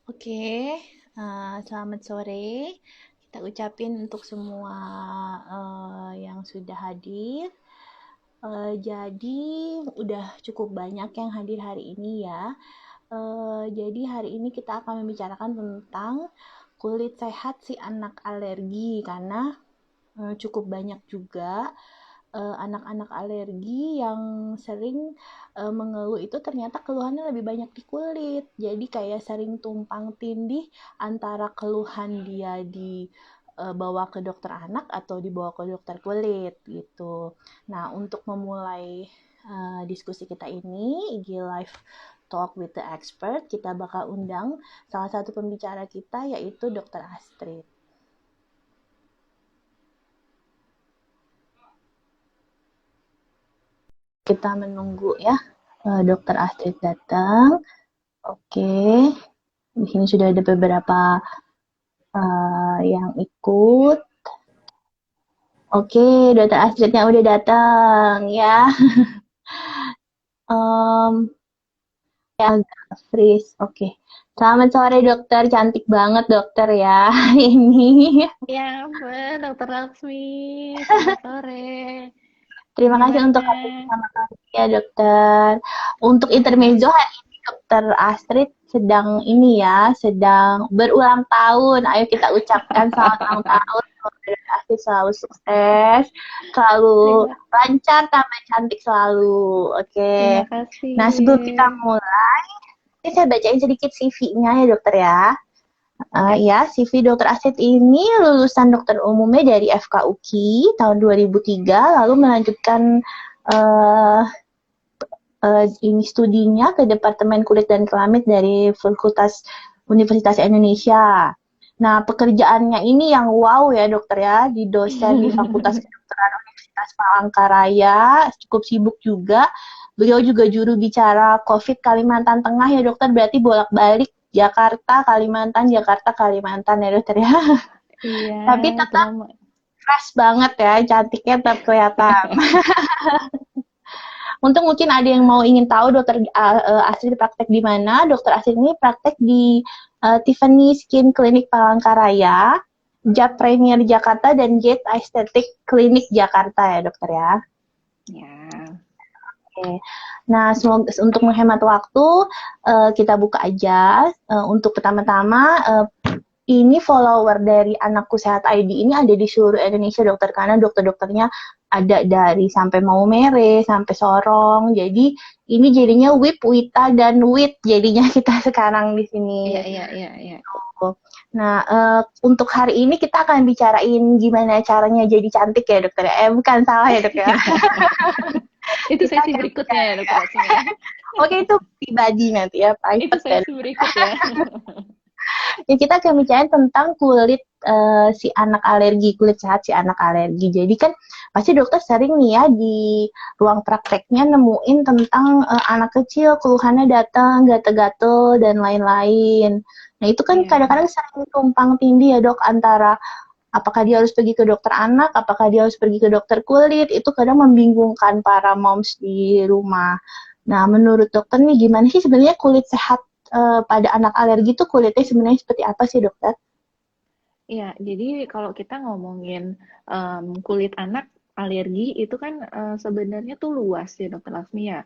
Oke, selamat sore. Kita ucapin untuk semua yang sudah hadir. Jadi udah cukup banyak yang hadir hari ini ya. Jadi hari ini kita akan membicarakan tentang kulit sehat si anak alergi karena cukup banyak juga anak-anak alergi yang sering mengeluh itu ternyata keluhannya lebih banyak di kulit. Jadi kayak sering tumpang tindih antara keluhan dia dibawa ke dokter anak atau dibawa ke dokter kulit gitu. Nah, untuk memulai diskusi kita ini, IG Live Talk with the Expert, kita bakal undang salah satu pembicara kita yaitu Dokter Astrid. Kita menunggu ya, Dokter Astrid datang. Oke, di sini sudah ada beberapa yang ikut. Oke, Dokter Astridnya udah datang ya. um, ya agak freeze. Oke. Selamat sore dokter, cantik banget dokter ya ini. Ya ampun, Dokter Laksmi. Selamat sore. Terima kasih untuk Gimana? hadir bersama kami ya dokter. Untuk intermezzo hari ini dokter Astrid sedang ini ya, sedang berulang tahun. Ayo kita ucapkan selamat ulang tahun. Semoga dokter Astrid selalu sukses, selalu Terima, lancar, tambah cantik selalu. terima Oke. Nah sebelum kita kasih. mulai, ini saya bacain sedikit CV-nya ya dokter ya. Ya, CV Dokter Aset ini lulusan dokter umumnya dari FK UKI tahun 2003, lalu melanjutkan uh, ini studinya ke Departemen Kulit dan Kelamin dari Fakultas Universitas Indonesia. Nah, pekerjaannya ini yang wow ya dokter ya, di dosen di Fakultas Kedokteran Universitas Palangkaraya, cukup sibuk juga. Beliau juga juru bicara COVID Kalimantan Tengah ya dokter, berarti bolak-balik Jakarta, Kalimantan, Jakarta, Kalimantan ya dokter ya. Iya, Tapi itu tetap nama. fresh banget ya, cantiknya tetap kelihatan. Untuk mungkin ada yang mau ingin tahu dokter Astrid praktek di mana, dokter Astrid ini praktek di Tiffany Skin Clinic Palangkaraya, Jab Premier Jakarta, dan Gate Aesthetic Clinic Jakarta ya dokter ya. Ya. Oke. Nah, semoga, untuk menghemat waktu, kita buka aja. Untuk pertama-tama, ini follower dari Anakku Sehat ID ini ada di seluruh Indonesia dokter, karena dokter-dokternya ada dari sampai Maumere sampai Sorong. Jadi ini jadinya WIP, WITA dan WIT jadinya kita sekarang di sini. Iya, iya, iya, iya. Nah, untuk hari ini kita akan bicarain gimana caranya jadi cantik ya dokter. Bukan salah ya dok ya. Itu Kita sesi akan berikutnya ya, bicara. Dokter Laksmi ya. Oke, itu pribadi nanti ya, Itu private ya. sesi berikut ya. Ya, kita akan bicara tentang kulit si anak alergi, kulit sehat si anak alergi. Jadi kan pasti dokter sering nih ya di ruang prakteknya nemuin tentang anak kecil keluhannya datang gatel-gatel dan lain-lain. Nah itu kan Iya. kadang-kadang sering tumpang tindih ya dok antara apakah dia harus pergi ke dokter anak, apakah dia harus pergi ke dokter kulit, itu kadang membingungkan para moms di rumah. Nah, menurut dokter nih gimana sih sebenarnya kulit sehat pada anak alergi itu kulitnya sebenarnya seperti apa sih dokter? Iya, jadi kalau kita ngomongin kulit anak alergi itu kan sebenarnya tuh luas ya Dokter Lasmi ya.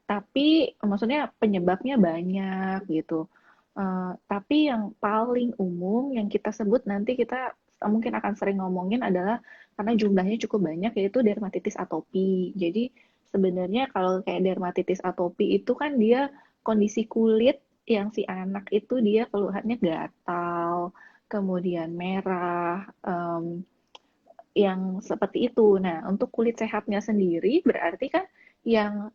Tapi maksudnya penyebabnya banyak gitu. Tapi yang paling umum yang kita sebut nanti kita mungkin akan sering ngomongin adalah karena jumlahnya cukup banyak yaitu dermatitis atopi. Jadi sebenarnya kalau kayak dermatitis atopi itu kan dia kondisi kulit yang si anak itu dia keluhannya gatal, kemudian merah, yang seperti itu. Nah, untuk kulit sehatnya sendiri berarti kan yang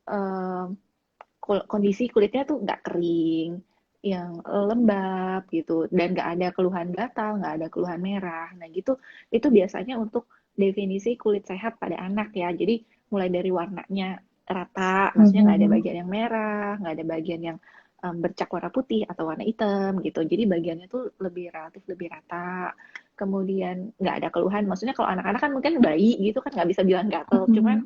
kondisi kulitnya tuh nggak kering, yang lembab gitu, dan nggak ada keluhan gatal, nggak ada keluhan merah. Nah, gitu, itu biasanya untuk definisi kulit sehat pada anak ya. Jadi mulai dari warnanya rata, maksudnya nggak ada Mhm. bagian yang merah, nggak ada bagian yang bercak warna putih atau warna hitam gitu. Jadi bagiannya tuh lebih relatif lebih rata. Kemudian nggak ada keluhan, maksudnya kalau anak-anak kan mungkin bayi gitu kan nggak bisa bilang gatel, cuman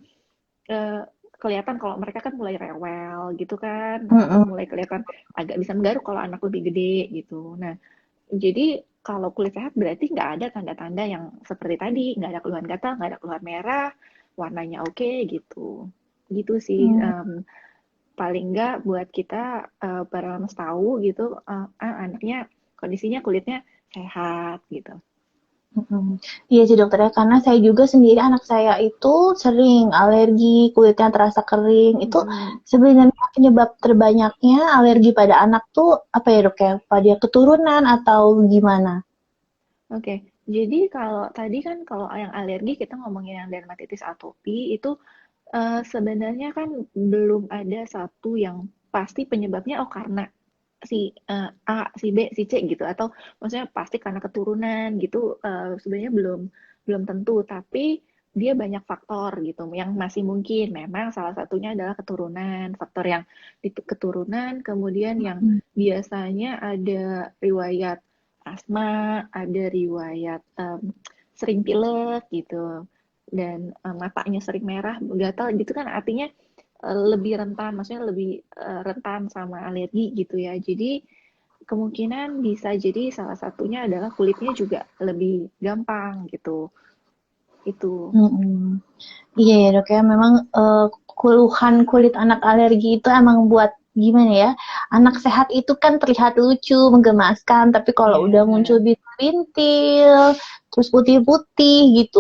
Mhm. kelihatan kalau mereka kan mulai rewel gitu kan, atau Mm-mm. mulai kelihatan agak bisa menggaruk kalau anak lebih gede gitu. Nah, jadi kalau kulit sehat berarti nggak ada tanda-tanda yang seperti tadi, nggak ada keluhan gatal, nggak ada keluhan merah, warnanya oke gitu. Gitu sih, Mm. paling nggak buat kita para mams tahu gitu, anaknya kondisinya kulitnya sehat gitu. Mm. Iya sih dokter ya, karena saya juga sendiri anak saya itu sering alergi, kulitnya terasa kering. Itu Mm-mm. sebenarnya penyebab terbanyaknya alergi pada anak tuh apa ya dok ya? Pada keturunan atau gimana? Oke, jadi kalau tadi kan kalau yang alergi kita ngomongin yang dermatitis atopi itu sebenarnya kan belum ada satu yang pasti penyebabnya oh karena si A, si B, si C gitu atau maksudnya pasti karena keturunan gitu sebenarnya belum belum tentu tapi dia banyak faktor gitu yang masih mungkin memang salah satunya adalah keturunan faktor yang di keturunan kemudian yang biasanya ada riwayat asma ada riwayat sering pilek gitu dan matanya sering merah gatal gitu kan artinya lebih rentan, maksudnya lebih rentan sama alergi gitu ya. Jadi kemungkinan bisa jadi salah satunya adalah kulitnya juga lebih gampang gitu. Itu. Mm-mm. Iya ya dok ya, memang keluhan kulit anak alergi itu emang buat gimana ya, anak sehat itu kan terlihat lucu, menggemaskan, tapi kalau udah muncul Ya. bintil-bintil, terus putih-putih gitu,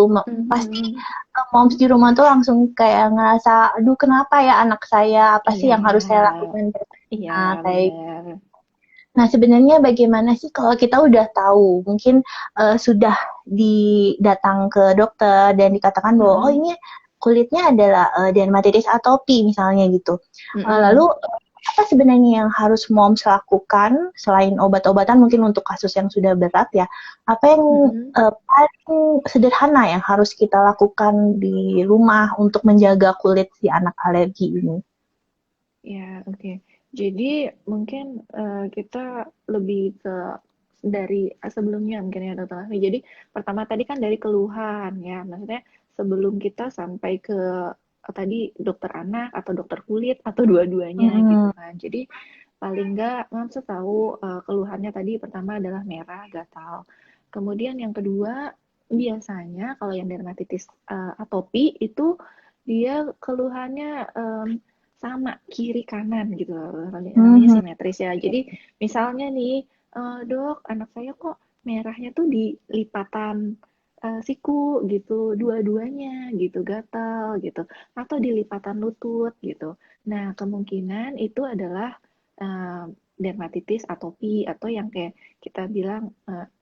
pasti Mhm. moms di rumah tuh langsung kayak ngerasa, aduh kenapa ya anak saya, apa sih Iya. yang harus saya lakukan? Iya, Nah, kayak benar. Nah, sebenarnya bagaimana sih kalau kita udah tahu, mungkin sudah didatang ke dokter dan dikatakan bahwa oh Mhm. ini kulitnya adalah dermatitis atopi misalnya gitu. Lalu Mhm. apa sebenarnya yang harus moms lakukan selain obat-obatan mungkin untuk kasus yang sudah berat ya? Apa yang Mhm. paling sederhana yang harus kita lakukan di rumah untuk menjaga kulit si anak alergi ini? Ya, oke. Jadi mungkin kita lebih ke dari sebelumnya mungkin ya Dokter Lasmi. Jadi pertama tadi kan dari keluhan ya, maksudnya sebelum kita sampai ke tadi dokter anak atau dokter kulit atau dua-duanya gitu Mm-mm. kan. Jadi paling nggak Mams tahu keluhannya tadi pertama adalah merah, gatal. Kemudian yang kedua biasanya kalau yang dermatitis atopi itu dia keluhannya sama kiri kanan gitu namanya Mhm. simetris ya jadi misalnya nih dok anak saya kok merahnya tuh di lipatan siku gitu dua-duanya gitu gatal gitu atau di lipatan lutut gitu nah kemungkinan itu adalah eh, dermatitis atopi atau yang kayak kita bilang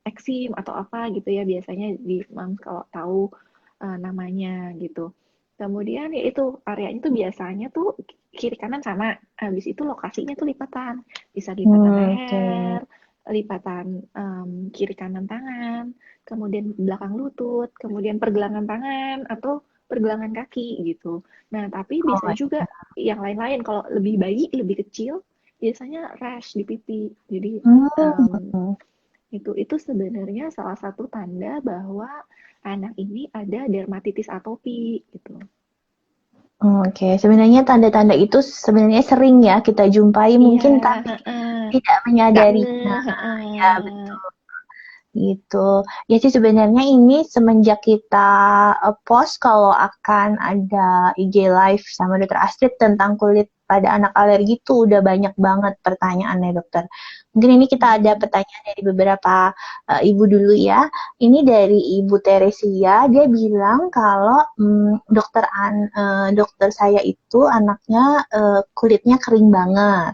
eksim atau apa gitu ya biasanya di mams kalau tahu namanya gitu kemudian ya itu areanya tuh biasanya tuh kiri kanan sama. Habis itu lokasinya tuh lipatan. Bisa lipatan Oke. leher, lipatan kiri kanan tangan, kemudian belakang lutut, kemudian pergelangan tangan atau pergelangan kaki gitu. Nah, tapi Oh bisa my juga yang lain-lain kalau lebih bayi, lebih kecil, biasanya rash di pipi. Jadi Hmm. itu sebenarnya salah satu tanda bahwa anak ini ada dermatitis atopi gitu. Oke, sebenarnya tanda-tanda itu sebenarnya sering ya kita jumpai Iya, mungkin tapi heeh. tidak Nggak menyadarinya. ngeh, Ya, heeh. gitu. Ya sih sebenarnya ini semenjak kita post kalau akan ada IG live sama Dokter Astrid tentang kulit pada anak alergi itu udah banyak banget pertanyaannya dokter. Mungkin ini kita ada Mhm. pertanyaan dari beberapa ibu dulu ya. Ini dari Ibu Teresia, dia bilang kalau dokter saya itu anaknya kulitnya kering banget.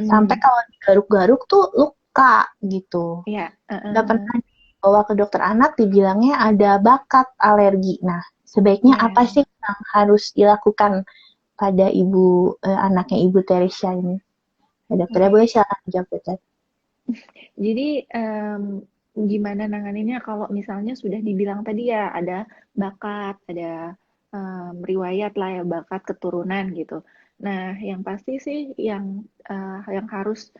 Sampai Mhm. kalau digaruk-garuk tuh luka gitu. Iya, Nggak heeh. pernah dibawa ke dokter anak, dibilangnya ada bakat alergi. Nah, sebaiknya apa Iya. sih yang harus dilakukan pada anaknya Ibu Teresia ini? Ya, dokternya Oke. boleh silakan jawab dokter. Jadi, gimana nanganinnya kalau misalnya sudah dibilang tadi ya, ada bakat, ada riwayat lah ya, bakat keturunan gitu. Nah, yang pasti sih yang harus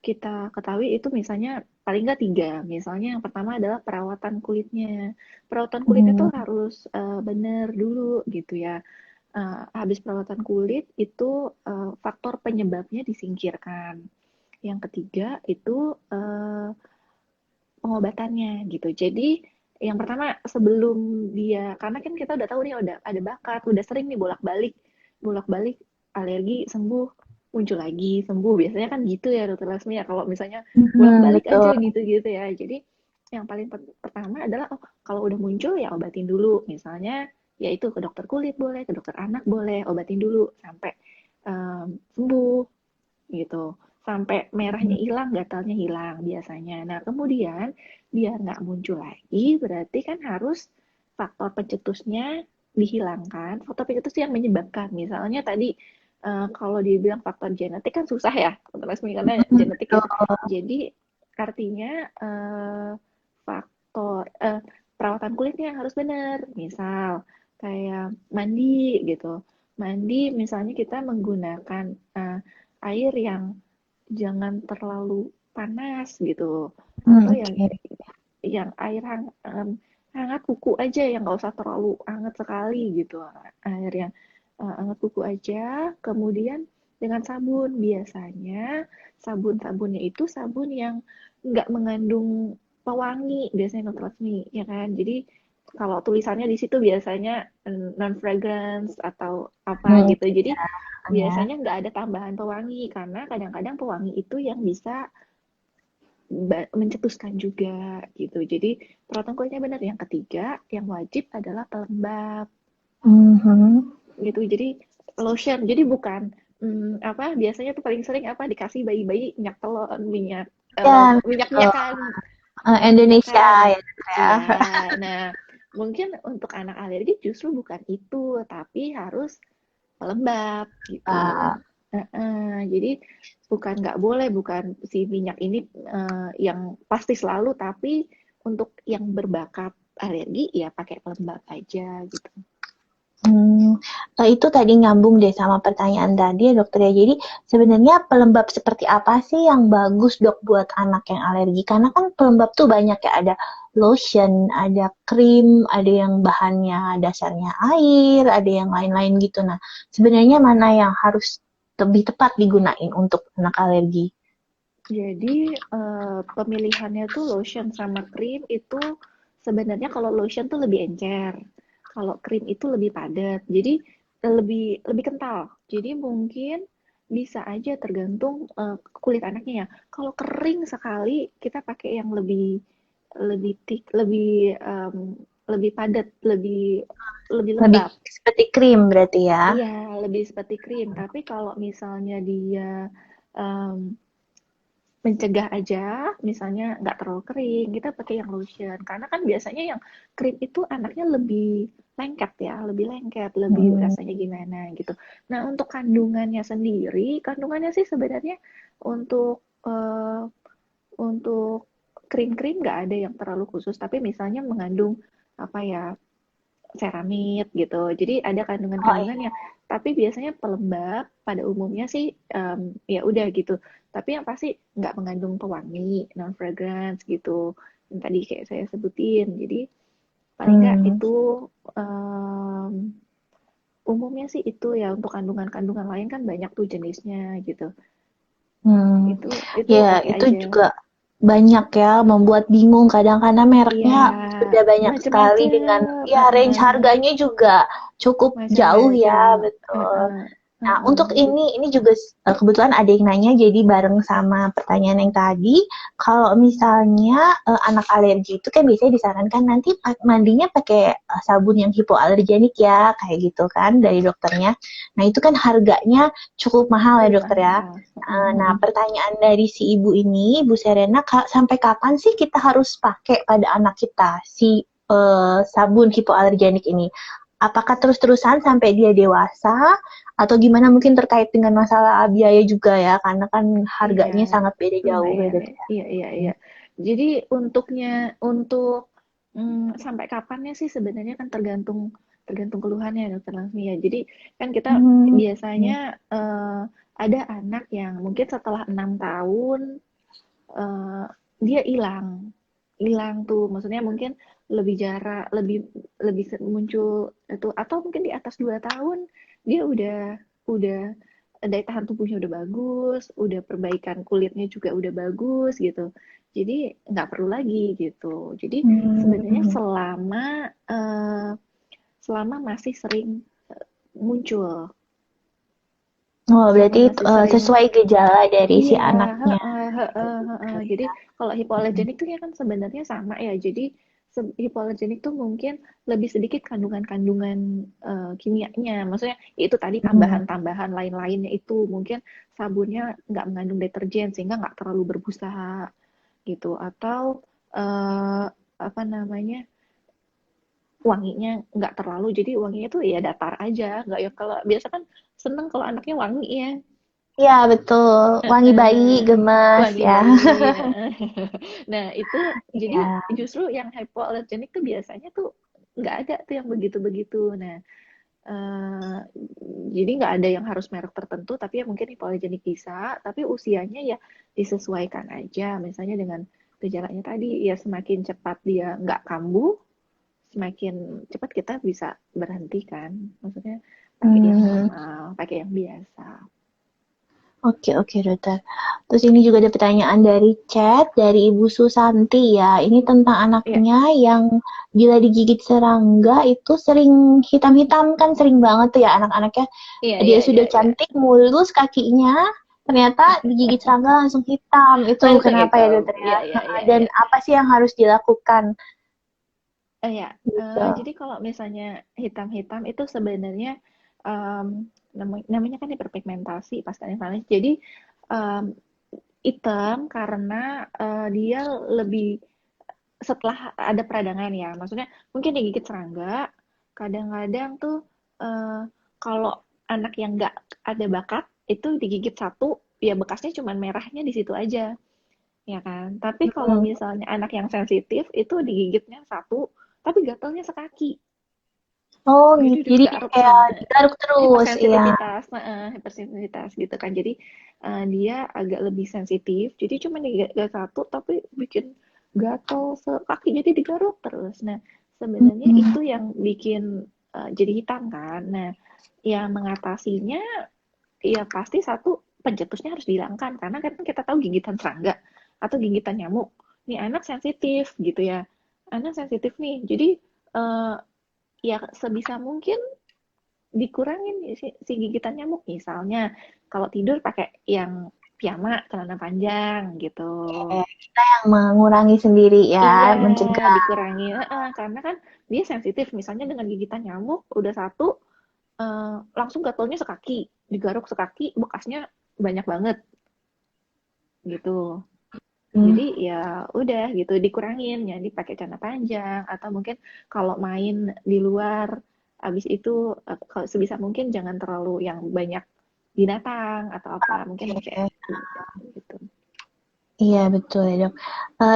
kita ketahui itu misalnya paling nggak tiga. Misalnya yang pertama adalah perawatan kulitnya. Perawatan kulitnya Hmm. tuh harus benar dulu gitu ya. habis perawatan kulit itu faktor penyebabnya disingkirkan. Yang ketiga itu pengobatannya gitu. Jadi yang pertama sebelum dia, karena kan kita udah tahu nih udah ada bakat, udah sering nih bolak-balik alergi sembuh, muncul lagi sembuh. Biasanya kan gitu ya Dokter Lasmi ya. Kalau misalnya bolak-balik aja Betul. gitu-gitu ya. Jadi yang paling pertama adalah oh kalau udah muncul ya obatin dulu. Misalnya yaitu ke dokter kulit boleh, ke dokter anak boleh, obatin dulu sampai sembuh gitu, sampai merahnya hilang, gatalnya hilang biasanya. Nah, kemudian biar nggak muncul lagi, berarti kan harus faktor pencetusnya dihilangkan. Faktor pencetus yang menyebabkan, misalnya tadi kalau dibilang faktor genetik kan susah ya, karena genetik ya. Betul. Jadi artinya faktor perawatan kulitnya harus benar. Misal kayak mandi gitu. Mandi misalnya kita menggunakan air yang jangan terlalu panas gitu, atau Oke. yang air hangat kuku aja, yang nggak usah terlalu hangat sekali gitu, air yang hangat kuku aja. Kemudian dengan sabun, biasanya sabun-sabunnya itu sabun yang nggak mengandung pewangi biasanya Dokter Lasmi ya kan. Jadi kalau tulisannya di situ biasanya non fragrance atau apa gitu. Jadi Ya. biasanya nggak ada tambahan pewangi karena kadang-kadang pewangi itu yang bisa mencetuskan juga gitu. Jadi perawatan kulitnya benar. Yang ketiga, yang wajib adalah pelembab Mhm. gitu. Jadi lotion. Jadi bukan apa biasanya tuh paling sering apa dikasih bayi-bayi minyak telur, Ya, minyak-minyakan, Indonesia minyak-minyakan. ya, Iya. ya. Nah, mungkin untuk anak alergi justru bukan itu, tapi harus pelembab gitu. Ah, Jadi bukan nggak boleh, bukan si minyak ini yang pasti selalu, tapi untuk yang berbakat alergi ya pakai pelembab aja gitu. hmm, itu tadi nyambung deh sama pertanyaan tadi ya dokter ya. Jadi sebenarnya pelembab seperti apa sih yang bagus dok buat anak yang alergi? Karena kan pelembab tuh banyak ya, ada lotion, ada krim, ada yang bahannya dasarnya air, ada yang lain-lain gitu. Nah, sebenarnya mana yang harus lebih tepat digunain untuk anak alergi? Jadi pemilihannya tuh lotion sama krim itu sebenarnya kalau lotion tuh lebih encer, kalau krim itu lebih padat. Jadi lebih lebih kental. Jadi mungkin bisa aja tergantung kulit anaknya ya. Kalau kering sekali kita pakai yang lebih lebih thick, lebih padat, lebih lebih Lebih lembab. seperti krim berarti ya? Iya, lebih seperti krim. Tapi kalau misalnya dia em, mencegah aja, misalnya nggak terlalu kering, kita pakai yang lotion. Karena kan biasanya yang krim itu anaknya lebih lengket ya, lebih lengket, lebih Hmm. rasanya gimana gitu. Nah, untuk kandungannya sendiri, kandungannya sih sebenarnya untuk eh, untuk krim-krim nggak ada yang terlalu khusus, tapi misalnya mengandung apa ya seramid gitu. Jadi ada Oh iya. kandungan-kandungan yang tapi biasanya pelembab pada umumnya sih ya udah gitu. Tapi yang pasti nggak mengandung pewangi, non fragrance gitu. Yang tadi kayak saya sebutin. Jadi paling nggak Hmm. itu um, umumnya sih itu ya untuk kandungan-kandungan lain kan banyak tuh jenisnya gitu. Hmm. Itu Ya, oke itu aja. juga banyak ya, membuat bingung. Kadang-kadang Iya, mereknya sudah banyak sekali dengan macem-macem, ya range harganya juga cukup jauh ya, macem-macem. betul. Heeh, Nah, untuk gitu. ini juga kebetulan ada yang nanya jadi bareng sama pertanyaan yang tadi, kalau misalnya anak alergi itu kan biasanya disarankan nanti mandinya pakai sabun yang hipoalergenik ya, kayak gitu kan dari dokternya. Nah, itu kan harganya cukup mahal ya Lebih dokter ya. mahal. Nah, pertanyaan dari si ibu ini, Bu Serena, sampai kapan sih kita harus pakai pada anak kita si sabun hipoalergenik ini? Apakah terus-terusan sampai dia dewasa atau gimana mungkin terkait dengan masalah biaya juga ya, karena kan Iya, harganya sangat beda jauh ya lumayan dok ya. ya. Iya, iya, iya. Jadi untuk sampai kapannya sih sebenarnya kan tergantung tergantung keluhannya dokter Langsmi ya. Jadi kan kita Hmm. biasanya ada anak yang mungkin setelah 6 tahun dia hilang, hilang tuh. Maksudnya mungkin lebih jarak, lebih muncul itu, atau mungkin di atas 2 tahun dia udah daya tahan tubuhnya udah bagus, udah perbaikan kulitnya juga udah bagus gitu. Jadi nggak perlu lagi gitu. Jadi sebenarnya Hmm. selama masih sering muncul, Oh, selama berarti masih sering. sesuai gejala dari si Iya, anaknya. heeh, heeh, heeh. Oke, Jadi oke. kalau hipoalergenik tuh ya kan sebenarnya sama ya. Jadi hipoalergenik tuh mungkin lebih sedikit kandungan-kandungan kimianya. Maksudnya itu tadi Hmm. tambahan-tambahan lain-lainnya itu mungkin sabunnya nggak mengandung deterjen sehingga nggak terlalu berbusa gitu. Atau eh, apa namanya, wanginya nggak terlalu. Jadi wanginya tuh ya datar aja. Nggak ya kalau biasa kan seneng kalau anaknya wangi ya. Iya, betul. Wangi bayi, Heeh, gemas wangi ya. bayi, heeh. Nah, itu jadi Iya. justru yang hypoallergenic tuh biasanya tuh nggak ada tuh yang begitu-begitu. Nah, eh, jadi nggak ada yang harus merek tertentu, tapi ya mungkin hypoallergenic bisa, tapi usianya ya disesuaikan aja. Misalnya dengan gejalanya tadi, ya semakin cepat dia nggak kambuh, semakin cepat kita bisa berhenti kan. Maksudnya pakai yang Hmm. normal, pakai yang biasa. Oke, oke, dokter. Terus ini juga ada pertanyaan dari chat dari Ibu Susanti ya. Ini tentang Ya, anaknya yang bila digigit serangga itu sering hitam-hitam kan sering banget tuh ya anak-anaknya. iya, Dia iya, iya, sudah iya. cantik, mulus kakinya, ternyata digigit serangga langsung hitam. Itu Langsung kenapa ya itu. dokter ya? Iya, iya, iya, Dan iya. apa sih yang harus dilakukan? Ya, Gitu. jadi kalau misalnya hitam-hitam itu sebenarnya namanya kan hiperpigmentasi pasta inflamasi. Jadi em, hitam karena dia lebih setelah ada peradangan ya. Maksudnya mungkin digigit serangga, kadang-kadang tuh eh, kalau anak yang nggak ada bakat itu digigit satu, ya bekasnya cuma merahnya di situ aja, ya kan? Tapi kalau Hmm. misalnya anak yang sensitif itu digigitnya satu, tapi gatalnya sekaki. Oh Jadi gitu. udah Jadi garuk kayak semua. digaruk terus, iya. Hipersensitivitas gitu kan. Jadi dia agak lebih sensitif. Jadi cuma digaruk satu tapi bikin gatal sekaki jadi digaruk terus. Nah, sebenarnya Hmm. itu yang bikin jadi hitam kan. Nah, yang mengatasinya ya pasti satu, pencetusnya harus dihilangkan karena kan kita tahu gigitan serangga atau gigitan nyamuk. Nih anak sensitif gitu ya. Anak sensitif nih. Jadi eh, ya sebisa mungkin dikurangin si gigitan nyamuk. Misalnya kalau tidur pakai yang piyama, celana panjang gitu. Kita yang mengurangi sendiri Iya, ya, mencegah. dikurangi. Karena kan dia sensitif. Misalnya dengan gigitan nyamuk udah satu, langsung gatalnya sekaki, digaruk sekaki, bekasnya banyak banget gitu. Hmm. Jadi ya udah gitu dikurangin, jadi pakai celana panjang atau mungkin kalau main di luar habis itu kalau sebisa mungkin jangan terlalu yang banyak binatang atau apa, mungkin pakai Oke. gitu. Iya betul ya dok.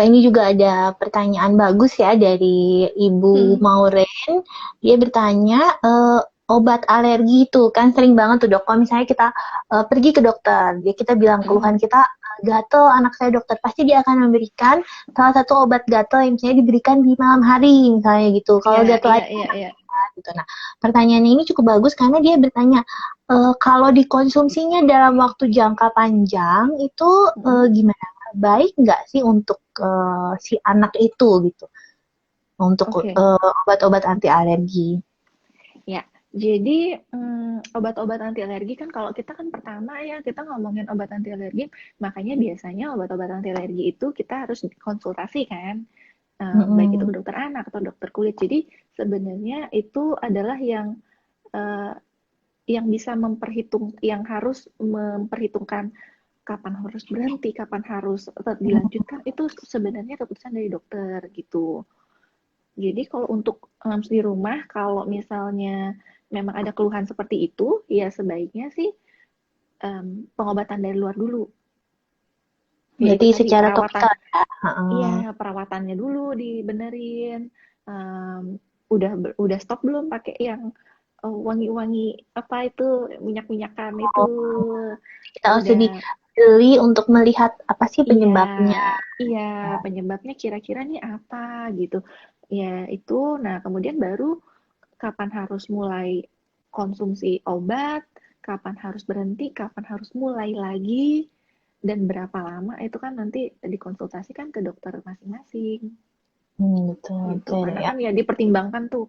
Ini juga ada pertanyaan bagus ya dari Ibu Hmm, Mauren. Dia bertanya obat alergi itu kan sering banget tuh dok. Kalau misalnya kita pergi ke dokter, dia kita bilang hmm. keluhan kita gatel anak saya dokter, pasti dia akan memberikan salah satu obat gatel yang misalnya diberikan di malam hari misalnya gitu. Kalau Iya, gatel iya, aja iya, iya. gitu. Nah, pertanyaannya ini cukup bagus karena dia bertanya kalau dikonsumsinya dalam waktu jangka panjang itu Mm-mm. gimana? Baik nggak sih untuk si anak itu gitu, untuk Oke. obat-obat anti alergi? Ya, jadi obat-obat anti alergi kan kalau kita kan pertama ya kita ngomongin obat anti alergi, makanya biasanya obat-obat anti alergi itu kita harus konsultasi kan, baik itu Mm-mm. ke dokter anak atau dokter kulit. Jadi sebenarnya itu adalah eh, yang bisa yang harus memperhitungkan kapan harus berhenti, kapan harus tetap dilanjutkan itu sebenarnya keputusan dari dokter gitu. Jadi kalau untuk di rumah, kalau misalnya memang ada keluhan seperti itu, ya sebaiknya sih pengobatan dari luar dulu. Ya itu Berarti tadi secara perawatan, topikal ya. Heeh. iya perawatannya dulu dibenerin. Em, udah stop belum pakai yang wangi-wangi apa itu minyak-minyakan itu? Kita harus lebih Udah. jeli untuk melihat apa sih Iya, penyebabnya. iya, penyebabnya kira-kira nih apa gitu. ya itu. Nah, kemudian baru kapan harus mulai konsumsi obat, kapan harus berhenti, kapan harus mulai lagi, dan berapa lama itu kan nanti dikonsultasikan ke dokter masing-masing Betul. gitu. Oke deh Karena ya. kan ya dipertimbangkan tuh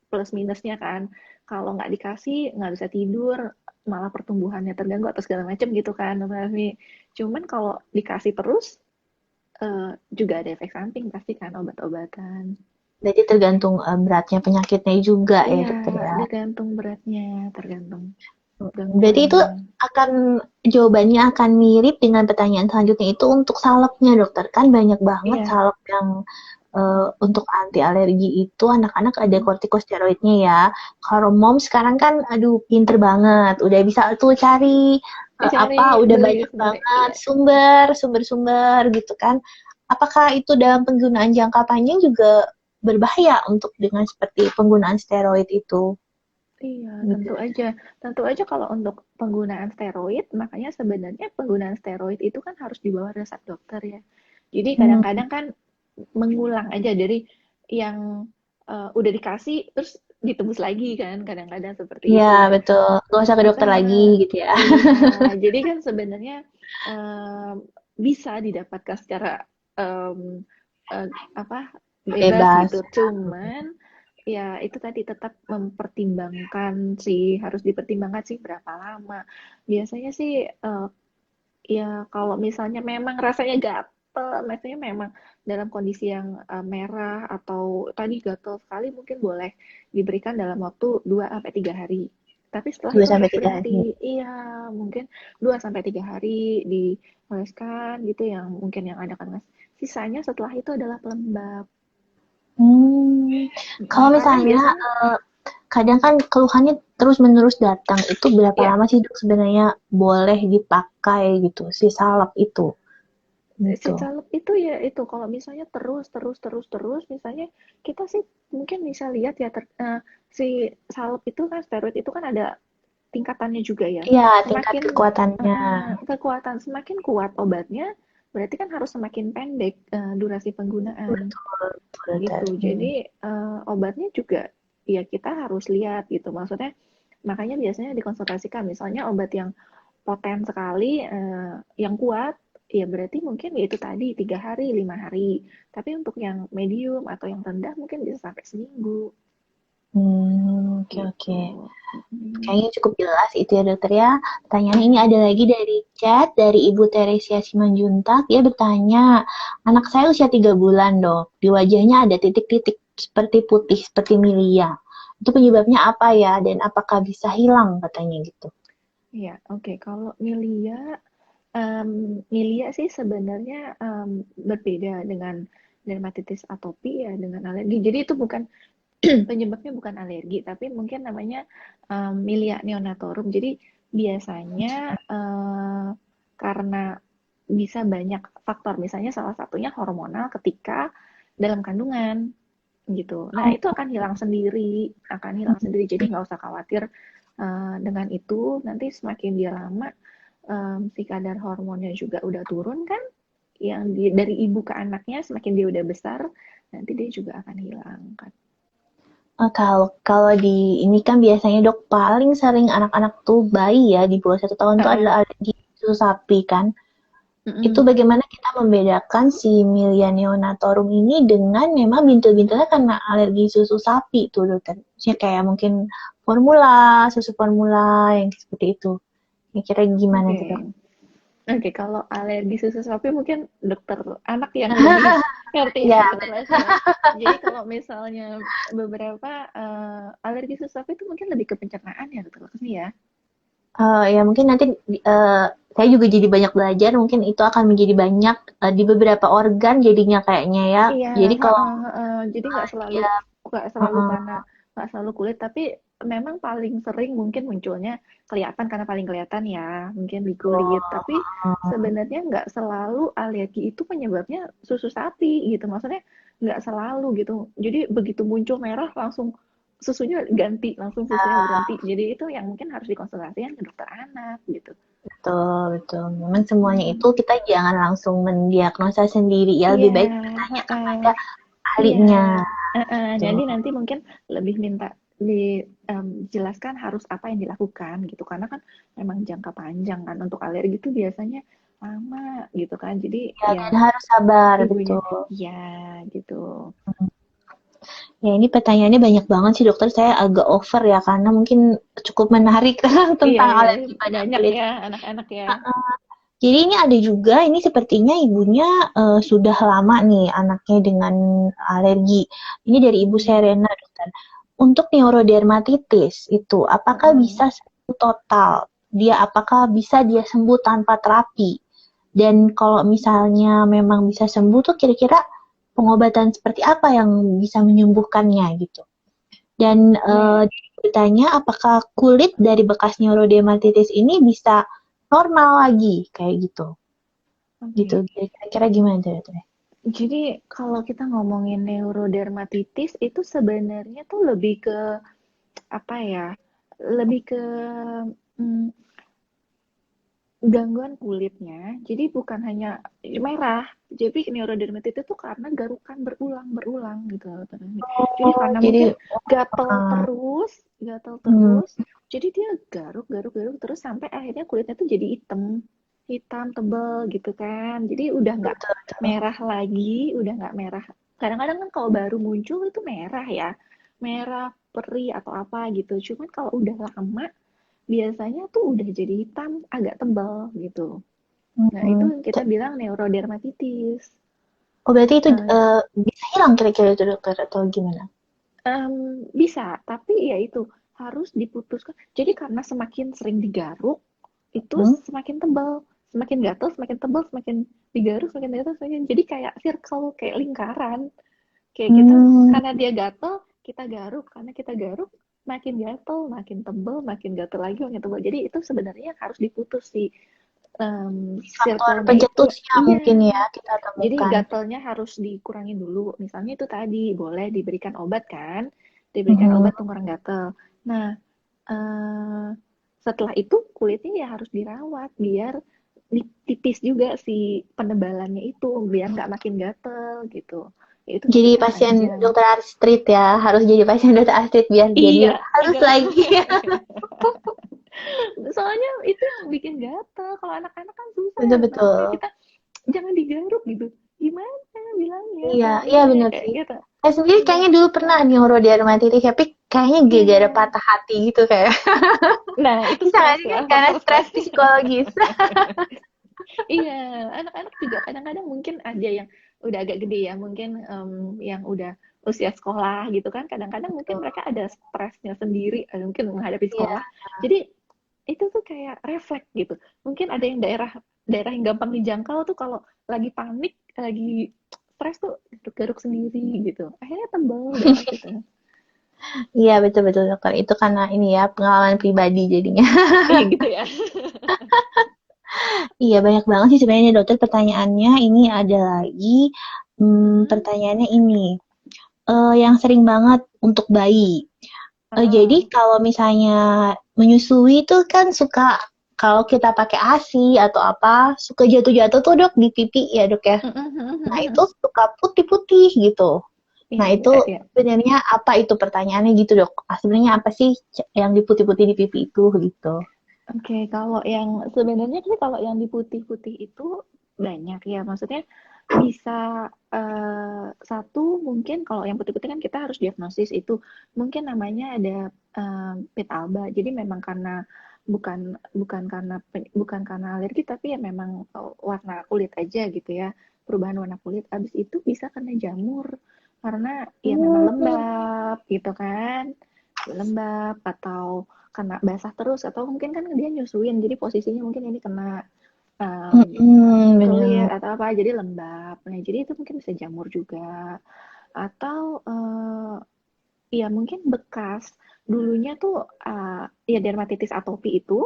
plus minusnya kan. Kalau nggak dikasih nggak bisa tidur, malah pertumbuhannya terganggu atau segala macam gitu kan. Cuman kalau dikasih terus juga ada efek samping pasti kan obat-obatan. Jadi tergantung beratnya penyakitnya juga ya Iya, dokter ya. tergantung beratnya, tergantung Berarti itu gangguannya. akan jawabannya akan mirip dengan pertanyaan selanjutnya itu untuk salepnya dokter. Kan banyak banget Iya, salep yang untuk anti alergi itu anak-anak ada mm, kortikosteroidnya ya. Kalau mom sekarang kan aduh pinter banget, udah bisa tuh cari dicari udah beli banyak sendiri. banget Iya, sumber-sumber gitu kan. Apakah itu dalam penggunaan jangka panjang juga berbahaya untuk dengan seperti penggunaan steroid itu? iya, Gitu. tentu aja kalau untuk penggunaan steroid, makanya sebenarnya penggunaan steroid itu kan harus di bawah resep dokter ya. Jadi Hmm, kadang-kadang kan mengulang aja dari yang udah dikasih terus ditebus lagi kan, kadang-kadang seperti iya itu. Nah, betul. Gak usah ke Masa dokter lagi gitu ya. iya, jadi kan sebenarnya em, bisa didapatkan secara em, apa bebas Bebas. gitu. Cuman ya itu tadi tetap mempertimbangkan sih, harus dipertimbangkan sih berapa lama. Biasanya sih ya kalau misalnya memang rasanya gatel, misalnya memang dalam kondisi yang merah atau tadi gatel sekali mungkin boleh diberikan dalam waktu 2 sampai 3 hari. Tapi setelah dua itu sampai harus tiga berhenti. hari. Iya, mungkin 2 sampai 3 hari dioleskan gitu yang mungkin yang ada kan Mas. Sisanya setelah itu adalah pelembab. Hmm, kalau Karena misalnya biasanya kadang kan keluhannya terus-menerus datang, itu berapa ya lama sih dok sebenarnya boleh dipakai gitu si salep itu si gitu. caleg itu ya itu kalau misalnya terus misalnya kita sih mungkin bisa lihat ya si salep itu kan steroid itu kan ada tingkatannya juga ya. Iya, tingkat Semakin kekuatannya. kekuatan semakin kuat obatnya, berarti kan harus semakin pendek durasi penggunaan Betul, betul, betul. gitu. Jadi obatnya juga ya kita harus lihat gitu. Maksudnya makanya biasanya dikonsultasikan misalnya obat yang poten sekali, yang kuat, ya berarti mungkin ya itu tadi 3 hari, 5 hari. Tapi untuk yang medium atau yang rendah mungkin bisa sampai seminggu Oke, gitu. oke. Mm. Kayaknya cukup jelas itu ya dokter ya. Pertanyaan ini ada lagi dari chat dari Ibu Teresia Simanjuntak. Dia bertanya, anak saya usia 3 bulan dok. Di wajahnya ada titik-titik seperti putih, seperti milia. Itu penyebabnya apa ya? Dan apakah bisa hilang katanya gitu. Ya, oke. Kalau milia sih sebenarnya berbeda dengan dermatitis atopi ya dengan alergi. Jadi itu bukan penyebabnya bukan alergi, tapi mungkin namanya milia neonatorum. Jadi biasanya karena bisa banyak faktor, misalnya salah satunya hormonal ketika dalam kandungan gitu. Nah itu akan hilang sendiri. Jadi nggak usah khawatir dengan itu. Nanti semakin dia lama, si kadar hormonnya juga udah turun kan, yang dari ibu ke anaknya semakin dia udah besar, nanti dia juga akan hilang kan. Kalau kalau di ini kan biasanya dok paling sering anak-anak tuh bayi ya di bawah 1 tahun tuh adalah Uh, alergi susu sapi kan. Itu uh, bagaimana kita membedakan si Milia neonatorum ini dengan memang bintil-bintilnya karena alergi susu sapi tuh dokter. Maksudnya kayak mungkin susu formula yang seperti itu. Kira-kira gimana Oke, tuh dok? oke. Kalau alergi susu sapi mungkin dokter anak yang lebih ngerti ya, Ya, dokter Lasmi ya. Jadi kalau misalnya beberapa alergi susu sapi itu mungkin lebih ke pencernaan ya, dokter Lasmi ya. ya mungkin nanti eh, saya juga jadi banyak belajar. Mungkin itu akan menjadi banyak di beberapa organ jadinya kayaknya ya. Iya, Jadi kalau heeh, heeh. Jadi dia nggak selalu heeh, karena nggak selalu kulit, tapi memang paling sering mungkin munculnya kelihatan karena paling kelihatan ya, mungkin di kulit. Tapi sebenarnya nggak selalu alergi itu penyebabnya susu sapi gitu. Maksudnya nggak selalu gitu. Jadi begitu muncul merah langsung langsung susunya berhenti. Jadi itu yang mungkin harus dikonsultasikan ke dokter anak gitu. betul, betul. Memang semuanya itu Hmm. kita jangan langsung mendiagnosa sendiri ya. Iya, Lebih baik bertanya kepada heeh. Iya, ahlinya jadi tuh. nanti mungkin lebih minta dijelaskan harus apa yang dilakukan gitu, karena kan memang jangka panjang kan untuk alergi itu biasanya lama gitu kan. Jadi Ya, ya dan harus sabar, ibunya, betul. ya gitu. Ya, ini pertanyaannya banyak banget sih dokter. Saya agak over ya karena mungkin cukup menarik Iya, tentang iya, alergi pada banyak kulit. ya anak-anak ya. Jadi ini ada juga, ini sepertinya ibunya sudah lama nih anaknya dengan alergi. Ini dari Ibu Hmm, Serena, dokter. Untuk neurodermatitis itu, apakah heeh. bisa sembuh total? Apakah bisa dia sembuh tanpa terapi? Dan kalau misalnya memang bisa sembuh tuh kira-kira pengobatan seperti apa yang bisa menyembuhkannya gitu? Dan Nih, ditanya apakah kulit dari bekas neurodermatitis ini bisa normal lagi kayak gitu. Gitu. oke. Kira-kira gimana tuh? Jadi kalau kita ngomongin neurodermatitis itu sebenarnya tuh lebih ke apa ya? Lebih ke mm, gangguan kulitnya. Jadi bukan hanya merah. Jadi neurodermatitis itu karena garukan berulang-berulang gitu. Jadi Oh, karena jadi mungkin gatal uh, terus, gatal hmm, terus. Jadi dia garuk, garuk, garuk terus sampai akhirnya kulitnya tuh jadi hitam, hitam tebel gitu kan. Jadi udah nggak betul betul. merah lagi, udah nggak merah. Kadang-kadang kan kalau baru muncul itu merah ya, merah peri atau apa gitu. Cuman kalau udah lama biasanya tuh udah jadi hitam agak tebal gitu. Nah, itu Hmm. kita bilang neurodermatitis. Oh, berarti itu Eh, bisa hilang kira-kira itu dokter atau gimana? bisa, tapi ya itu harus diputuskan. Jadi karena semakin sering digaruk, itu Hmm? semakin tebal. Semakin gatal, semakin tebal, semakin digaruk, semakin gatal, semakin. Jadi kayak circle, kayak lingkaran. Kayak kita, Hmm, karena dia gatal, kita garuk. Karena kita garuk, makin gatal, makin tebal, makin gatal lagi, makin tebal. Jadi itu sebenarnya harus diputus sih. faktor Circle-nya itu, pencetusnya iya. mungkin ya kita Jadi temukan. gatalnya harus dikurangin dulu. Misalnya itu tadi boleh diberikan obat kan, diberikan Mhm. obat pengurang gatal. Nah, eh, setelah itu kulitnya ya harus dirawat biar tipis juga si penebalannya itu biar nggak makin gatel gitu. Ya itu Jadi tipis pasien aja. dokter Astrid ya, harus jadi pasien dokter Astrid biar jadi Iya, halus agak lagi. soalnya itu yang bikin gatel. Kalau anak-anak kan susah ya, namanya Betul-betul. kita jangan digaruk gitu. Gimana bilangnya Iya, kalau iya misalnya benar kayak sih. gitu? Saya sendiri Iya, kayaknya dulu pernah neurodermatitis, tapi kayaknya gara-gara iya. patah hati gitu kayak. Nah, itu Bisa nggak stres sih ya, kan karena faktor stres stres. psikologis. Iya, anak-anak juga kadang-kadang mungkin ada yang udah agak gede ya, mungkin yang udah usia sekolah gitu kan, kadang-kadang mungkin Betul. mereka ada stresnya sendiri, mungkin menghadapi Iya. sekolah. Jadi itu tuh kayak refleks gitu. Mungkin ada yang daerah daerah yang gampang dijangkau tuh kalau lagi panik, lagi stres tuh garuk sendiri gitu. Akhirnya tebal dah gitu. Iya betul-betul dokter. Itu karena ini ya pengalaman pribadi jadinya. Iya gitu ya. Iya banyak banget sih sebenarnya dokter pertanyaannya. Ini ada lagi Mm-mm. pertanyaannya ini. Yang sering banget untuk bayi. Jadi Heeh. kalau misalnya menyusui itu kan suka kalau kita pakai ASI atau apa suka jatuh-jatuh tuh dok di pipi ya dok ya. Nah itu suka putih-putih gitu. Iya, Nah itu iya, iya. sebenarnya apa itu pertanyaannya gitu dok? Sebenarnya apa sih yang diputih-putih di pipi itu gitu? Oke, kalau yang sebenarnya sih kalau yang di putih-putih itu banyak ya. Maksudnya bisa satu mungkin kalau yang putih-putih kan kita harus diagnosis itu mungkin namanya ada pit alba. Jadi memang karena bukan bukan karena alergi tapi ya memang warna kulit aja gitu ya. Perubahan warna kulit. Abis itu bisa karena jamur karena ya memang Hmm, lembab gitu kan. Lembab atau kena basah terus atau mungkin kan dia nyusuin jadi posisinya mungkin ini kena kulit bener. atau apa jadi lembab. Nah, jadi itu mungkin bisa jamur juga atau ya mungkin bekas dulunya tuh ya dermatitis atopi itu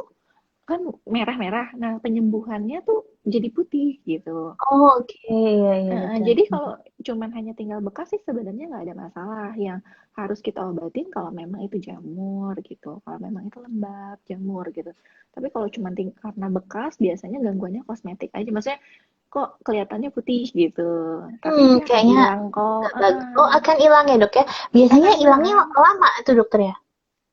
kan merah-merah. Nah, penyembuhannya tuh jadi putih gitu. Oh oke, iya iya betul. Jadi kalau cuman hanya tinggal bekas sih sebenarnya nggak ada masalah. Yang harus kita obatin kalau memang itu jamur gitu, kalau memang itu lembab, jamur gitu. Tapi kalau cuma karena bekas biasanya gangguannya kosmetik aja. Maksudnya kok kelihatannya putih gitu. Tapi dia akan Kayaknya hilang kok. nggak bagus. Oh, akan hilang ya dok ya? Biasanya Akan hilangnya hilang. lama itu dokter ya?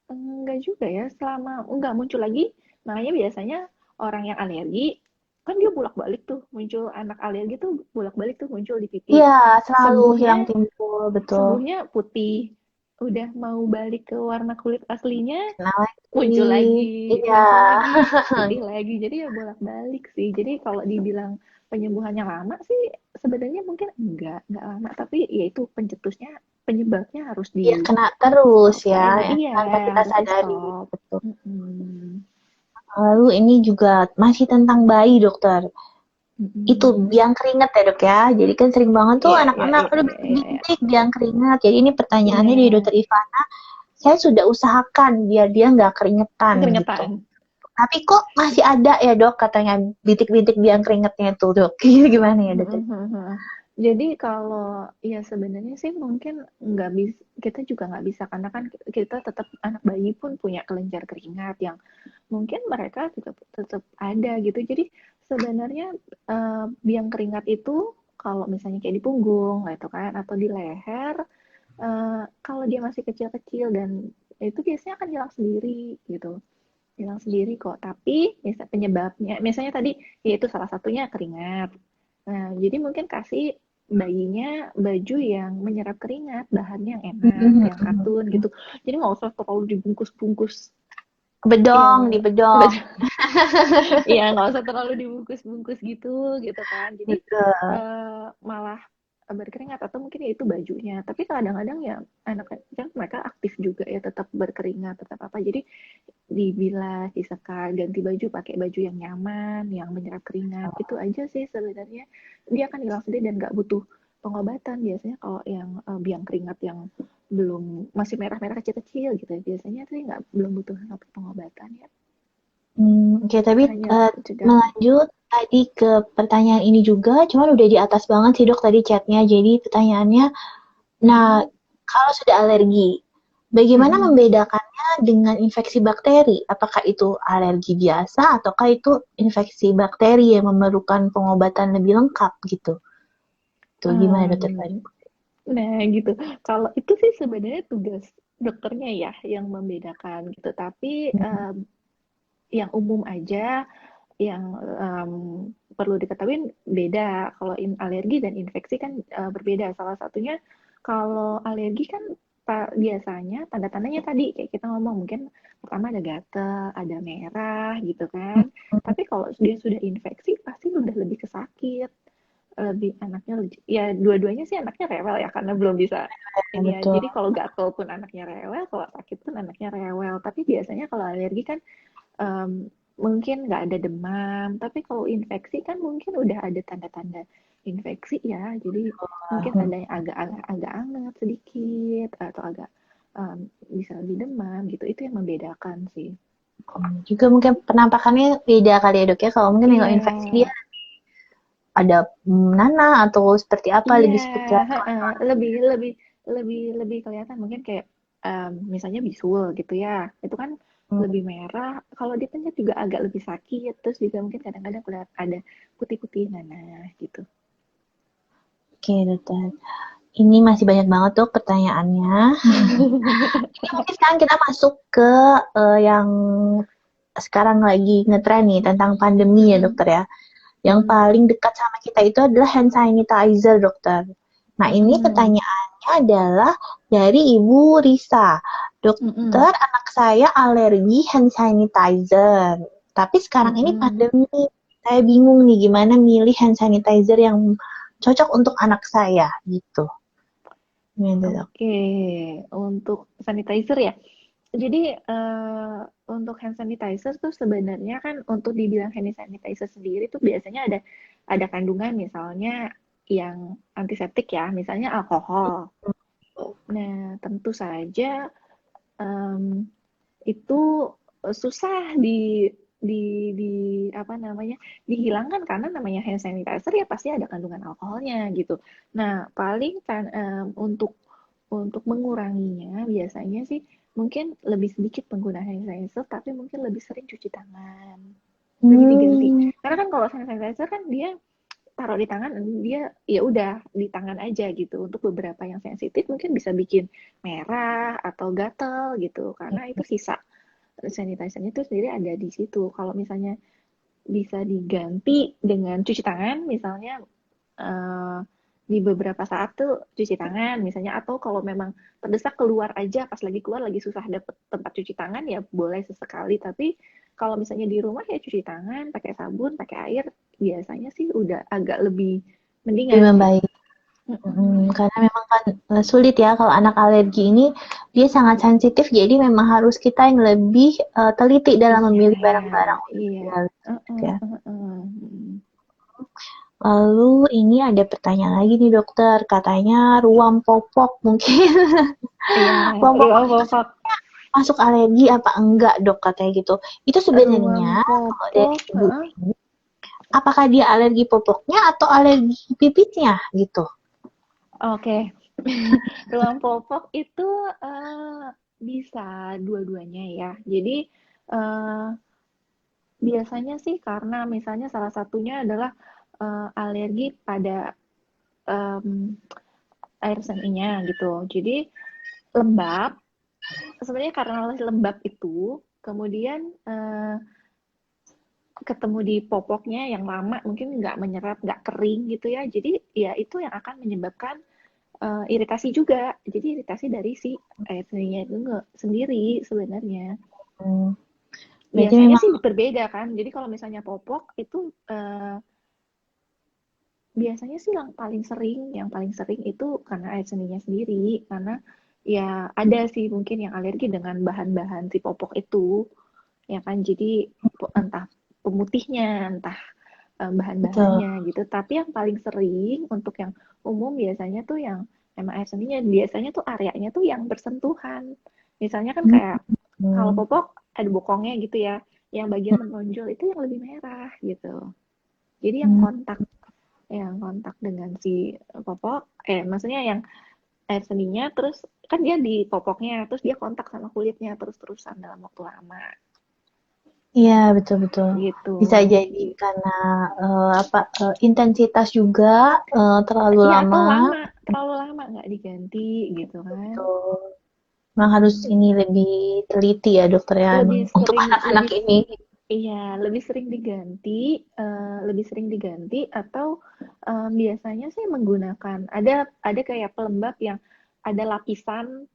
Enggak juga ya, selama enggak muncul lagi. Makanya biasanya orang yang alergi kan dia bolak-balik tuh muncul anak alergi tuh bolak-balik tuh muncul di pipi. Iya, selalu Sembuhnya hilang timbul, betul. sembuhnya putih. Udah mau balik ke warna kulit aslinya Nah, lagi. Iya. muncul lagi, putih lagi. Jadi ya bolak-balik sih. Jadi kalau dibilang penyembuhannya lama sih sebenarnya mungkin enggak lama. Tapi ya itu pencetusnya, penyebabnya harus Iya, di kena terus stop ya, lagi. ya, Iya, tanpa kita harus di sadari. stop. Betul. Mm-mm. Lalu ini juga masih tentang bayi, dokter. Itu Mm-mm. biang keringat ya, dok ya. Jadi kan sering banget tuh Iya, iya, anak-anak iya, udah iya, iya, iya. bintik biang keringat. Jadi ini pertanyaannya dari Benar. dokter Ivana, saya sudah usahakan biar dia nggak keringetan gitu. Keringetan. Tapi kok masih ada ya dok katanya bintik-bintik biang keringatnya itu dok. Gimana ya dok? Jadi kalau ya sebenarnya sih mungkin nggak bisa, kita juga nggak bisa karena kan kita tetap anak bayi pun punya kelenjar keringat yang mungkin mereka juga tetap ada gitu. Jadi sebenarnya biang keringat itu kalau misalnya kayak di punggung gitu kan atau di leher, kalau dia masih kecil-kecil dan itu biasanya akan hilang sendiri gitu, hilang sendiri kok. Tapi penyebabnya misalnya tadi yaitu salah satunya keringat. Nah, jadi mungkin kasih bayinya baju yang menyerap keringat, bahannya yang enak, yang katun gitu. Jadi nggak usah terlalu dibungkus-bungkus Bedong, di yang bedong. iya nggak usah terlalu dibungkus-bungkus gitu kan. Jadi Betul. malah berkeringat atau mungkin ya itu bajunya. Tapi kadang-kadang ya anak kan mereka aktif juga ya tetap berkeringat tetap apa. Jadi dibilas, disekat, ganti baju pakai baju yang nyaman, yang menyerap keringat. Itu aja sih sebenarnya. Dia akan hilang sendiri dan nggak butuh pengobatan. Biasanya kalau yang biang keringat yang belum masih merah-merah kecil-kecil gitu ya, biasanya sih nggak belum butuh pengobatan ya. Oke, tapi Hanya pencegahan. melanjut tadi ke pertanyaan ini juga, cuman udah di atas banget sih dok tadi chatnya. Jadi pertanyaannya, nah Mm-mm. kalau sudah alergi, bagaimana Mm-mm. membedakannya dengan infeksi bakteri? Apakah itu alergi biasa ataukah itu infeksi bakteri yang memerlukan pengobatan lebih lengkap gitu? Tuh gimana dokter Fadi? Um, nah gitu. Kalau itu sih sebenarnya tugas dokternya ya yang membedakan gitu. Tapi yang umum aja yang perlu diketahui beda. Kalau alergi dan infeksi kan berbeda. Salah satunya kalau alergi kan biasanya tanda-tandanya tadi kayak kita ngomong mungkin pertama ada gatal, ada merah gitu kan. Tapi kalau dia sudah infeksi pasti udah lebih ke sakit, lebih anaknya ya dua-duanya sih anaknya rewel ya karena belum bisa Ya, ini ya. betul. Jadi kalau gatal pun anaknya rewel, kalau sakit pun anaknya rewel. Tapi biasanya kalau alergi kan um, mungkin nggak ada demam, tapi kalau infeksi kan mungkin udah ada tanda-tanda infeksi ya, jadi mungkin ada yang agak anget sedikit atau agak bisa lebih demam gitu, itu yang membedakan sih. Juga mungkin penampakannya beda kali ya dok ya. Kalau mungkin yang Iya, infeksi dia ada nanah atau seperti apa, iya, lebih seperti apa? heeh, lebih lebih lebih kelihatan mungkin kayak misalnya bisul gitu ya, itu kan Hmm, lebih merah, kalau dipencet juga agak lebih sakit, terus juga mungkin kadang-kadang kelihatan ada putih-putih nanah gitu. Oke, dokter. Ini masih banyak banget tuh pertanyaannya. Ini mungkin sekarang kita masuk ke yang sekarang lagi ngetren nih tentang pandemi ya Mm-mm. dokter ya. Yang Mm-mm. paling dekat sama kita itu adalah hand sanitizer dokter. Nah ini Mm-mm. pertanyaannya adalah dari Ibu Risa. Mm-mm. Dokter, anak saya alergi hand sanitizer. Tapi sekarang ini Mm-mm. pandemi. Saya bingung nih gimana milih hand sanitizer yang cocok untuk anak saya gitu. Gitu, dok. Oke, untuk sanitizer ya. Jadi untuk hand sanitizer tuh sebenarnya kan untuk dibilang hand sanitizer sendiri tuh biasanya ada kandungan misalnya yang antiseptik ya, misalnya alkohol. Nah, tentu saja em, itu susah di apa namanya dihilangkan karena namanya hand sanitizer ya pasti ada kandungan alkoholnya gitu. Nah, paling kan untuk menguranginya biasanya sih mungkin lebih sedikit penggunaan hand sanitizer tapi mungkin lebih sering cuci tangan, lebih diganti. Hmm, Karena kan kalau hand sanitizer kan dia taruh di tangan, dia ya udah di tangan aja gitu. Untuk beberapa yang sensitif mungkin bisa bikin merah atau gatel gitu, karena itu sisa sanitizer-nya itu sendiri ada di situ. Kalau misalnya bisa diganti dengan cuci tangan, misalnya eh, di beberapa saat tuh cuci tangan misalnya, atau kalau memang terdesak keluar aja, pas lagi keluar lagi susah dapet tempat cuci tangan ya boleh sesekali, tapi kalau misalnya di rumah ya cuci tangan pakai sabun pakai air biasanya sih udah agak lebih Lebih mendingan gitu. membaik. Karena memang kan sulit ya kalau anak alergi ini dia sangat sensitif, jadi memang harus kita yang lebih teliti dalam Iya, memilih barang-barang untuk iya. dia ya. Mm. Lalu ini ada pertanyaan lagi nih dokter, katanya ruam popok mungkin Iya, ruam popok ruang itu popok. masuk alergi apa enggak dok katanya gitu. Itu Ruang sebenarnya kalau dari popok, ibu ini, apakah dia alergi popoknya atau alergi pipitnya gitu? oke. Ruang popok itu eh, bisa dua-duanya ya. Jadi eh, biasanya sih karena misalnya salah satunya adalah alergi pada em, air seninya gitu. Jadi lembab, sebenarnya karena lembab itu, kemudian ketemu di popoknya yang lama mungkin nggak menyerap, nggak kering gitu ya. Jadi ya itu yang akan menyebabkan iritasi juga. Jadi iritasi dari si air seninya itu sendiri sebenarnya. Hmm, berarti Biasanya memang sih berbeda kan. Jadi kalau misalnya popok itu biasanya sih yang paling sering itu karena air seninya sendiri. Karena ya ada sih mungkin yang alergi dengan bahan-bahan si popok itu, ya kan. Jadi entah pemutihnya, entah betul. bahan-bahannya gitu. Tapi yang paling sering untuk yang umum biasanya tuh yang emang air seninya, biasanya tuh areanya tuh yang bersentuhan. Misalnya kan Hmm, kayak kalau hmm, popok ada bokongnya gitu ya, yang bagian menonjol itu yang lebih merah gitu. Jadi hmm. yang kontak dengan si popok, maksudnya yang air seninya, terus kan dia di popoknya, terus dia kontak sama kulitnya terus-terusan dalam waktu lama Iya, betul-betul. gitu. Bisa jadi karena apa intensitas juga terlalu Iya, lama. atau terlalu lama nggak diganti gitu kan. Betul. Memang harus ini lebih teliti ya dokter ya emang Lebih untuk sering anak-anak lebih ini. Iya, lebih sering diganti atau biasanya sih menggunakan ada kayak pelembab yang ada lapisan.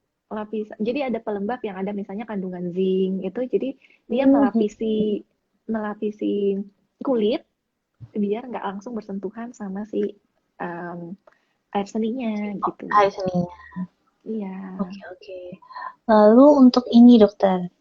Jadi ada pelembab yang ada misalnya kandungan zinc itu, jadi dia Hmm, melapisi melapisi kulit biar nggak langsung bersentuhan sama si em, air seninya gitu. hari Senin. Iya. Oke, oke. Lalu untuk ini dokter,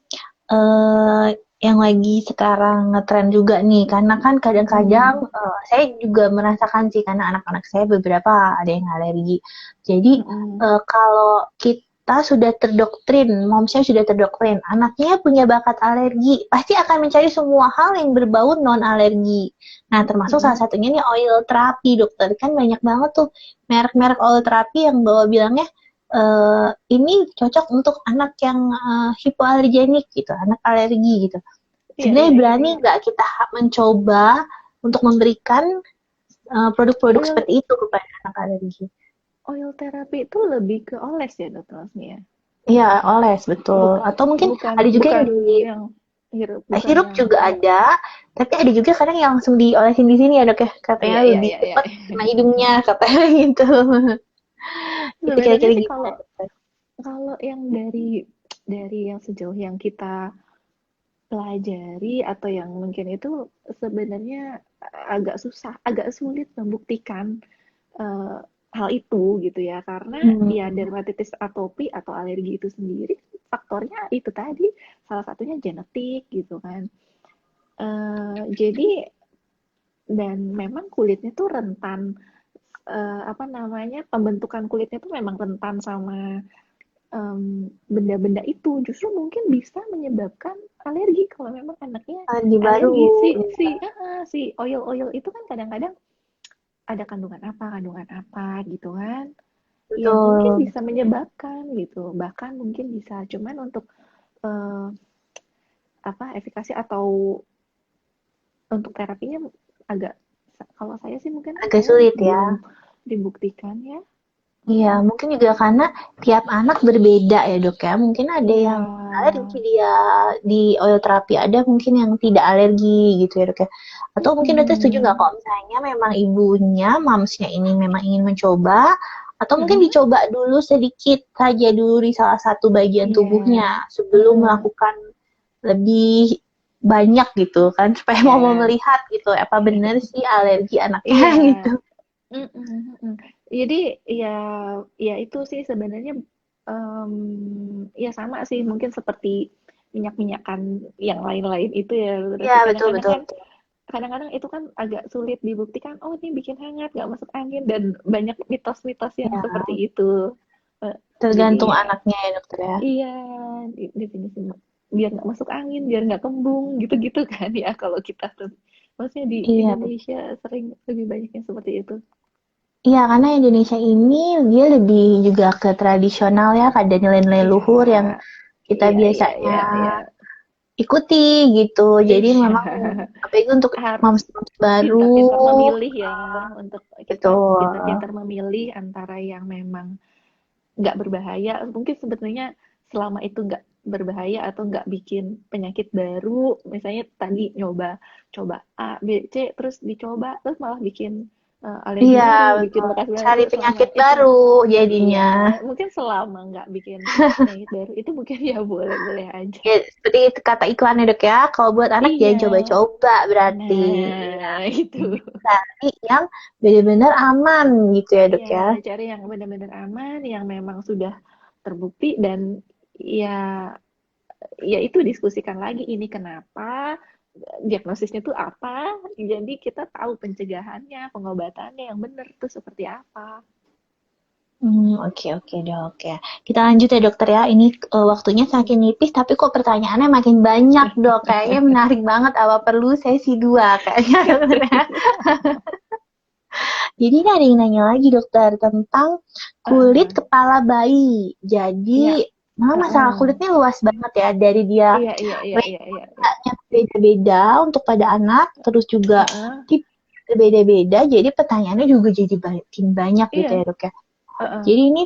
eh yang lagi sekarang ngetren juga nih, karena kan kadang-kadang Mm-mm. saya juga merasakan sih, karena anak-anak saya beberapa ada yang alergi. Jadi Mm-mm. kalau kita sudah terdoktrin, mom saya sudah terdoktrin, anaknya punya bakat alergi, pasti akan mencari semua hal yang berbau non alergi. Nah, termasuk salah Mm-mm. satunya nih oil terapi, dokter. Kan banyak banget tuh merek-merek oil terapi yang bawa bilangnya ini cocok untuk anak yang hipoalergenik gitu, anak alergi gitu. Iya, Sebenarnya iya, iya, berani iya. nggak kita mencoba untuk memberikan produk-produk Oil seperti itu kepada anak alergi? Oil terapi itu lebih ke oles ya, Dokter Lasmi ya? Iya, oles betul. Bukan Atau mungkin bukan ada juga yang bukan di yang hirup, bukan hirup yang juga ada, tapi ada juga kadang yang langsung diolesin di sini ya dok ya, katanya iya, iya, lebih iya, iya. cepat kena hidungnya katanya gitu. Itu Sebenarnya kira-kira sih gimana? kalau kalau yang dari yang sejauh yang kita pelajari atau yang mungkin itu sebenarnya agak sulit membuktikan eh, hal itu gitu ya, karena ya Hmm, dermatitis atopi atau alergi itu sendiri faktornya itu tadi, salah satunya genetik gitu kan. Jadi dan memang kulitnya tuh rentan, apa namanya, pembentukan kulitnya tuh memang rentan sama benda-benda itu, justru mungkin bisa menyebabkan alergi kalau memang anaknya alergi baru. alergi si oil-oil itu kan kadang-kadang ada kandungan apa gitu kan, yang mungkin Betul. bisa menyebabkan gitu, bahkan mungkin bisa, cuman untuk eh, apa efikasi atau untuk terapinya agak Kalau saya sih mungkin Agak kayaknya sulit ya. belum dibuktikan ya. Iya, mungkin juga karena tiap anak berbeda ya dok ya. Mungkin ada Iya, yang alergi dia di oil terapi, ada mungkin yang tidak alergi gitu ya dok ya. Atau mungkin dokter setuju nggak mm-mm. kalau misalnya memang ibunya, mamsnya ini memang ingin mencoba, atau mungkin Mm-mm. dicoba dulu sedikit saja dulu di salah satu bagian Iya, tubuhnya sebelum mm-mm. melakukan lebih banyak gitu kan, supaya mau Iya, melihat gitu apa benar sih alergi anaknya iya. gitu. Mm-mm, mm. Jadi ya, ya itu sih sebenarnya, ya sama sih mungkin seperti minyak-minyakan yang lain-lain itu ya. Iya Berarti betul kadang-kadang betul. kan, kadang-kadang itu kan agak sulit dibuktikan. Oh ini bikin hangat, nggak masuk angin, dan banyak mitos-mitos yang Ya, seperti itu. Jadi tergantung ya, anaknya ya dokter ya. iya, definisi biar nggak masuk angin, biar nggak kembung, gitu-gitu kan ya kalau kita tuh. Maksudnya di Iya, Indonesia sering lebih banyak yang seperti itu. iya karena Indonesia ini dia lebih juga ke tradisional ya, ada nilai-nilai Iya, luhur yang kita iya, iya, biasanya iya, iya. ikuti gitu. Jadi Iya, memang apalagi untuk harus moms-moms baru pintar-pintar memilih ya, untuk kita gitu. pintar-pintar memilih antara yang memang nggak berbahaya. Mungkin sebenarnya selama itu nggak berbahaya atau nggak bikin penyakit baru, misalnya tadi coba A, B, C, terus dicoba, terus malah bikin alergi Iya, baru, bikin betul. bekas baru, Cari selama penyakit itu, baru iya, jadinya. mungkin selama nggak bikin penyakit baru, itu mungkin ya boleh-boleh aja. Ya, seperti itu kata iklannya dok ya. Kalau buat anak jangan Iya, coba-coba berarti. Iya. nah itu. Cari yang benar-benar aman gitu ya dok Iya, ya. cari yang benar-benar aman, yang memang sudah terbukti, dan ya, ya itu diskusikan lagi ini kenapa, diagnosisnya tuh apa, jadi kita tahu pencegahannya, pengobatannya yang benar tuh seperti apa. Oke oke dok ya. Kita lanjut ya dokter ya. Ini waktunya saking nipis, tapi kok pertanyaannya makin banyak dok. Kayaknya menarik banget. Apa perlu sesi 2 kayaknya dokter ya. Jadi ini ada yang nanya lagi dokter tentang kulit Heeh. kepala bayi. Iya, Jadi memang masalah heeh. kulitnya luas banget ya. Dari dia Iya, iya, iya, iya, iya, iya. warnanya beda-beda untuk pada anak. Terus juga Heeh. tipe berbeda-beda. Jadi pertanyaannya juga jadi makin banyak gitu Iya, ya dok ya. heeh. Jadi ini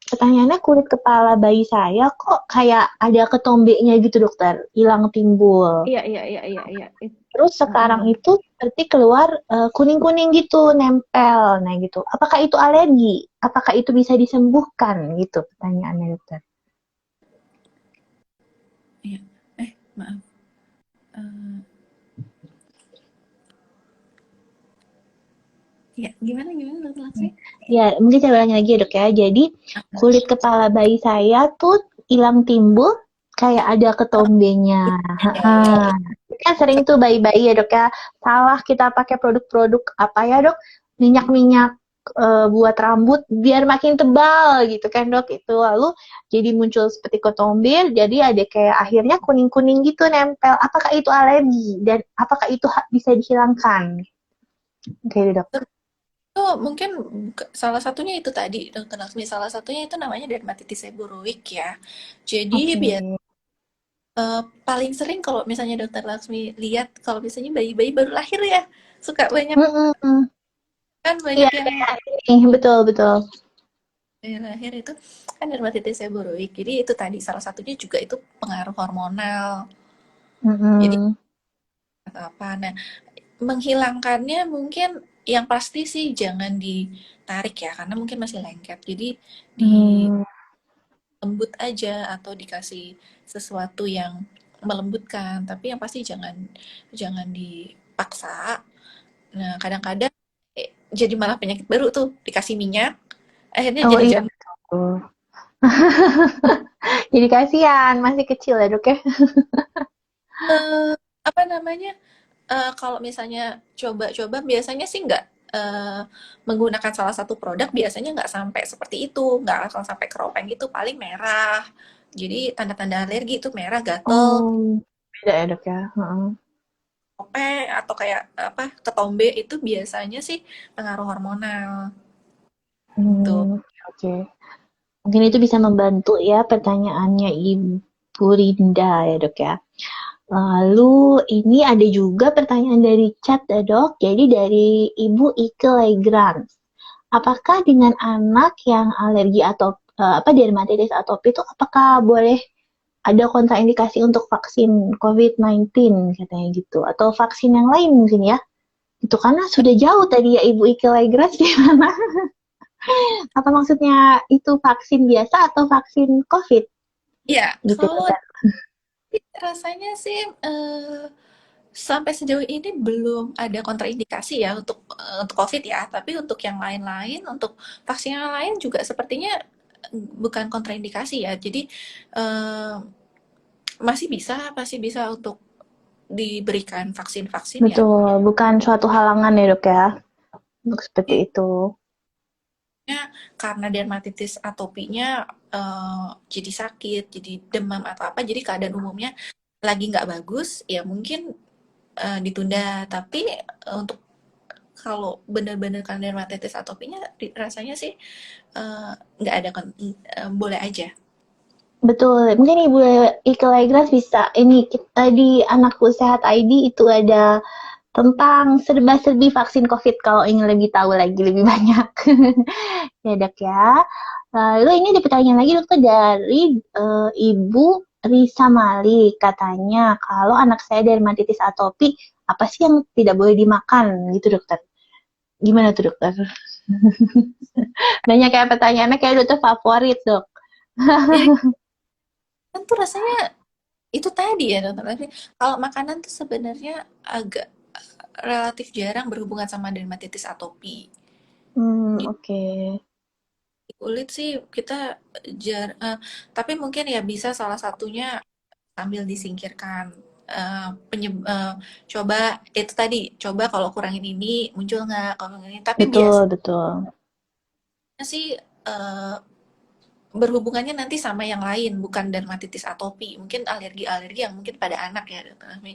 pertanyaannya kulit kepala bayi saya kok kayak ada ketombenya gitu dokter, hilang timbul. Iya, iya, iya, iya, iya. Terus sekarang Heeh. itu seperti keluar kuning-kuning gitu, nempel, nah gitu. Apakah itu alergi? Apakah itu bisa disembuhkan gitu pertanyaannya dokter? Iya. Maaf. Eh, ya, gimana gimana Dokter Laksmi? Ya, mungkin saya ulangi lagi ya dok ya. Jadi kulit kepala bayi saya tuh hilang timbul kayak ada ketombenya. Ya, ya, Heeh. Kan sering tuh bayi-bayi ya dok ya. Salah kita pakai produk-produk apa ya dok? Minyak-minyak buat rambut biar makin tebal gitu kan dok itu lalu jadi muncul seperti ketombe jadi ada kayak akhirnya kuning-kuning gitu nempel apakah itu alergi dan apakah itu bisa dihilangkan oke dok. itu mungkin salah satunya itu tadi Dokter Laksmi, salah satunya itu namanya dermatitis seborrheic ya. Jadi Oke. paling sering kalau misalnya Dokter Laksmi lihat, kalau misalnya bayi-bayi baru lahir ya, suka banyak Mm-mm. kan, Iya banyak yang kayak ini betul betul. bayi lahir itu kan dermatitis seborrheic. Jadi itu tadi salah satunya juga itu pengaruh hormonal. Jadi Mm-mm. atau apa? Nah, menghilangkannya mungkin yang pasti sih jangan ditarik ya, karena mungkin masih lengket. Jadi Hmm. dilembut aja atau dikasih sesuatu yang melembutkan. Tapi yang pasti jangan jangan dipaksa. Nah, kadang-kadang jadi malah penyakit baru tuh, dikasih minyak, akhirnya Oh jadi iya jantung. betul. Jadi kasihan masih kecil ya dok ya. Eh, apa namanya? Kalau misalnya coba-coba biasanya sih nggak, eh, menggunakan salah satu produk, biasanya nggak sampai seperti itu, nggak langsung sampai keropeng gitu, paling merah. Jadi tanda-tanda alergi itu merah, gatel, Oh beda ya dok ya. Heeh. kopeng, atau kayak apa, ketombe, itu biasanya sih pengaruh hormonal. Tuh. Oke. Mungkin itu bisa membantu ya pertanyaannya Ibu Rinda ya dok ya. Lalu ini ada juga pertanyaan dari chat ya dok. Jadi dari Ibu Ike Legrand. Apakah dengan anak yang alergi atau dermatitis atopi itu apakah boleh ada kontraindikasi untuk vaksin COVID-19 katanya gitu atau vaksin yang lain mungkin ya? Itu karena sudah jauh tadi ya Ibu Ike Legrand gimana? Apa maksudnya itu vaksin biasa atau vaksin COVID Ya, gitu kalau dokter? rasanya sih sampai sejauh ini belum ada kontraindikasi ya untuk COVID ya, tapi untuk yang lain-lain, untuk vaksin yang lain juga sepertinya bukan kontraindikasi ya. Jadi eh, masih bisa untuk diberikan vaksin-vaksin ya. Betul, bukan suatu halangan ya dok ya, untuk seperti Iya, itu. karena dermatitis atopinya jadi sakit, jadi demam atau apa, jadi keadaan umumnya lagi nggak bagus, ya mungkin ditunda. Tapi untuk kalau benar-benar karena dermatitis atopinya rasanya sih nggak ada kan, boleh aja. Betul, mungkin Ibu Ike Legras bisa ini kita di Anakku Sehat ID itu ada tentang serba-serbi vaksin COVID kalau ingin lebih tahu lagi lebih banyak. Ya dok ya. Lalu ini ada pertanyaan lagi dokter dari Ibu Risa Mali. Katanya kalau anak saya dermatitis atopi, apa sih yang tidak boleh dimakan gitu dokter? Gimana tuh dokter? Banyak kayak pertanyaannya kayak dokter favorit dok. Jadi kan tuh rasanya itu tadi ya dokter. Tapi kalau makanan tuh sebenarnya agak relatif jarang berhubungan sama dermatitis atopi. Di Oke. Okay. kulit sih kita tapi mungkin ya bisa salah satunya sambil disingkirkan. Eh, penyeb- eh, Coba itu tadi, coba kalau kurangin ini muncul nggak, kalau ini. Tapi Betul, biasanya betul. sih eh, berhubungannya nanti sama yang lain, bukan dermatitis atopi. Mungkin alergi-alergi yang mungkin pada anak ya, dokter Asmi.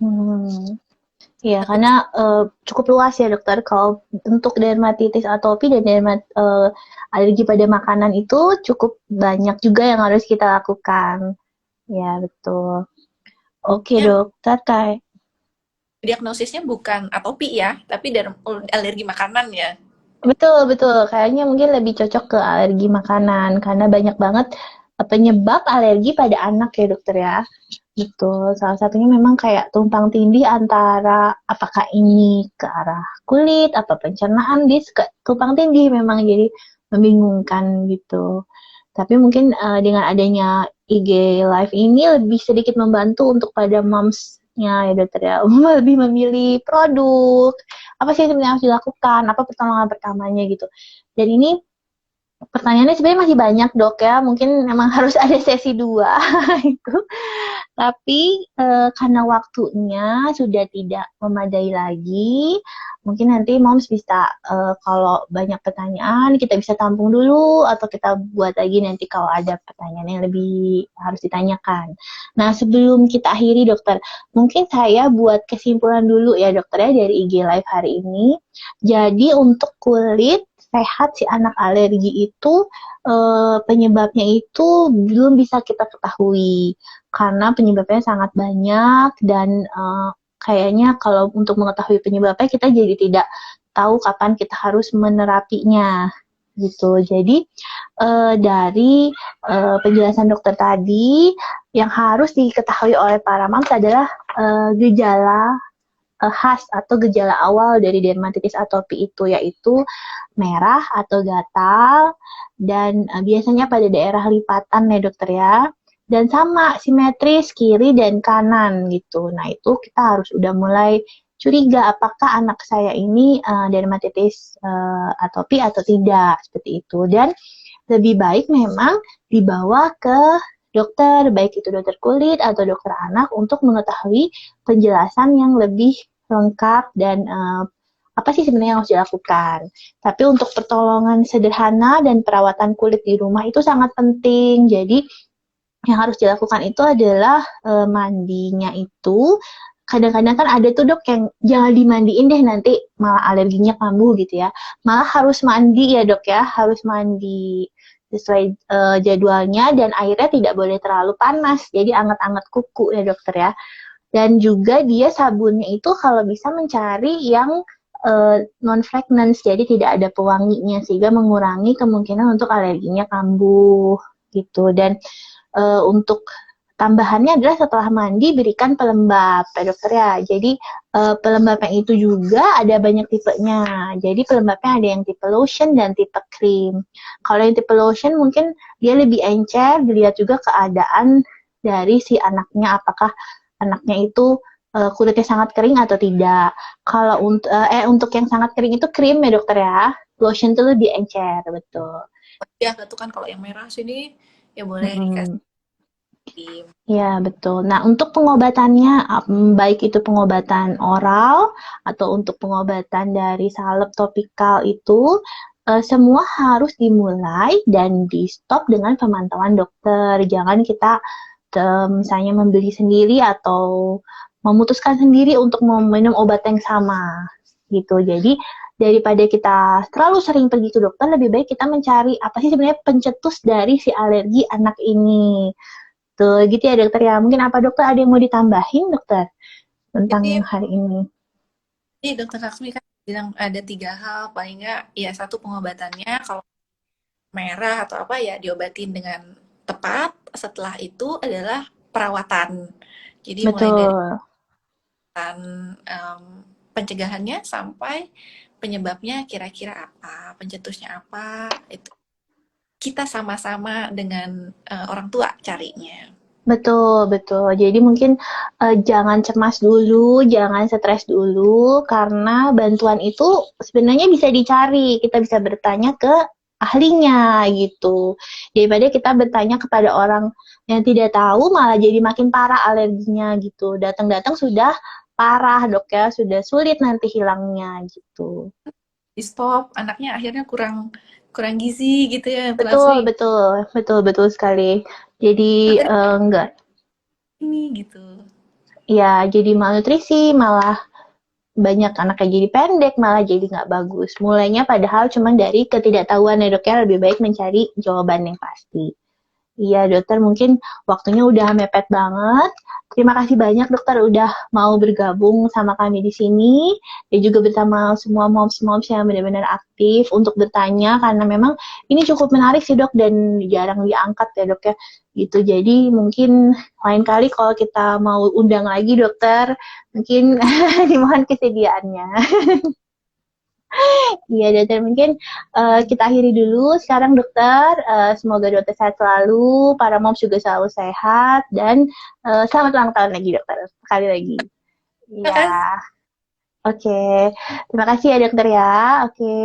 Hmm. Iya, Tapi karena cukup luas ya dokter. Kalau untuk dermatitis atopi dan alergi pada makanan itu cukup banyak juga yang harus kita lakukan. Ya, betul. Oke ya, dokter, kayak diagnosisnya bukan atopi ya, tapi alergi makanan ya. betul betul. Kayaknya mungkin lebih cocok ke alergi makanan karena banyak banget penyebab alergi pada anak ya dokter ya. Betul, salah satunya memang kayak tumpang tindih antara apakah ini ke arah kulit, apa pencernaan, dia suka tumpang tindih memang jadi membingungkan gitu. Tapi mungkin dengan adanya IG Live ini lebih sedikit membantu untuk pada momsnya ya dokter ya, lebih memilih produk, apa sih sebenarnya harus dilakukan, apa pertolongan pertamanya gitu. Dan ini pertanyaannya sebenarnya masih banyak dok ya, mungkin memang harus ada sesi dua itu. Tapi karena waktunya sudah tidak memadai lagi, mungkin nanti Moms bisa kalau banyak pertanyaan kita bisa tampung dulu atau kita buat lagi nanti kalau ada pertanyaan yang lebih harus ditanyakan. Nah, sebelum kita akhiri dokter, mungkin saya buat kesimpulan dulu ya dokter ya dari IG Live hari ini. Jadi untuk kulit sehat si anak alergi itu penyebabnya itu belum bisa kita ketahui karena penyebabnya sangat banyak dan kayaknya kalau untuk mengetahui penyebabnya kita jadi tidak tahu kapan kita harus menerapinya gitu. Jadi dari penjelasan dokter tadi yang harus diketahui oleh para mams adalah gejala khas atau gejala awal dari dermatitis atopi itu yaitu merah atau gatal dan biasanya pada daerah lipatan ya dokter ya. Dan sama simetris kiri dan kanan gitu. Nah, itu kita harus udah mulai curiga apakah anak saya ini dermatitis atopi atau tidak seperti itu. Dan lebih baik memang dibawa ke dokter, baik itu dokter kulit atau dokter anak untuk mengetahui penjelasan yang lebih lengkap dan apa sih sebenarnya yang harus dilakukan. Tapi untuk pertolongan sederhana dan perawatan kulit di rumah itu sangat penting. Jadi yang harus dilakukan itu adalah mandinya itu kadang-kadang kan ada tuh dok yang jangan dimandiin deh nanti malah alerginya kambuh gitu ya. Malah harus mandi ya dok ya, harus mandi sesuai jadwalnya dan airnya tidak boleh terlalu panas. Jadi anget-anget kuku ya dokter ya. Dan juga dia sabunnya itu kalau bisa mencari yang non-fragrance, jadi tidak ada pewanginya sehingga mengurangi kemungkinan untuk alerginya kambuh gitu. Dan untuk tambahannya adalah setelah mandi berikan pelembab ya dokter ya. Jadi pelembabnya itu juga ada banyak tipenya. Jadi pelembabnya ada yang tipe lotion dan tipe krim. Kalau yang tipe lotion mungkin dia lebih encer, dilihat juga keadaan dari si anaknya, apakah anaknya itu kulitnya sangat kering atau tidak. Kalau untuk yang sangat kering itu krim ya dokter ya. Lotion itu lebih encer, betul. Ya satu kan kalau yang merah sini ya boleh dikasih. Mm-mm. Ya, betul. Nah, untuk pengobatannya, baik itu pengobatan oral atau untuk pengobatan dari salep topikal itu, semua harus dimulai dan di-stop dengan pemantauan dokter. Jangan kita misalnya membeli sendiri atau memutuskan sendiri untuk meminum obat yang sama gitu. Jadi daripada kita terlalu sering pergi ke dokter, lebih baik kita mencari apa sih sebenarnya pencetus dari si alergi anak ini. Tuh, gitu ya dokter ya. Mungkin apa dokter ada yang mau ditambahin dokter tentang Jadi, hari ini? dokter Laksmi kan bilang ada 3 hal paling nggak ya, satu pengobatannya kalau merah atau apa ya diobatin dengan tepat. Setelah itu adalah perawatan. Jadi mulai dari Betul. em, pencegahannya sampai penyebabnya kira-kira apa, pencetusnya apa, itu kita sama-sama dengan orang tua carinya. Betul, betul. Jadi mungkin jangan cemas dulu, jangan stres dulu, karena bantuan itu sebenarnya bisa dicari. Kita bisa bertanya ke ahlinya gitu. Daripada kita bertanya kepada orang yang tidak tahu, malah jadi makin parah alerginya gitu. Datang-datang sudah parah dok ya, sudah sulit nanti hilangnya gitu. Di stop, anaknya akhirnya kurang kurang gizi gitu ya, dokter Betul, Laksmi. betul, betul, betul sekali. Jadi Materi enggak, ini gitu. ya jadi malnutrisi, malah banyak anaknya jadi pendek, malah jadi nggak bagus. Mulainya padahal cuma dari ketidaktahuan ya dok ya, lebih baik mencari jawaban yang pasti. Iya dokter, mungkin waktunya udah mepet banget. Terima kasih banyak dokter udah mau bergabung sama kami di sini. Dan juga bersama semua moms-moms yang benar-benar aktif untuk bertanya. Karena memang ini cukup menarik sih dok dan jarang diangkat ya dok ya. Gitu, jadi mungkin lain kali kalau kita mau undang lagi dokter, mungkin dimohon kesediaannya. Iya dokter, mungkin kita akhiri dulu sekarang dokter. Semoga dokter sehat selalu, para moms juga selalu sehat, dan selamat ulang tahun lagi dokter, sekali lagi. Terima Iya, kasih. oke. Terima kasih ya dokter ya. Oke,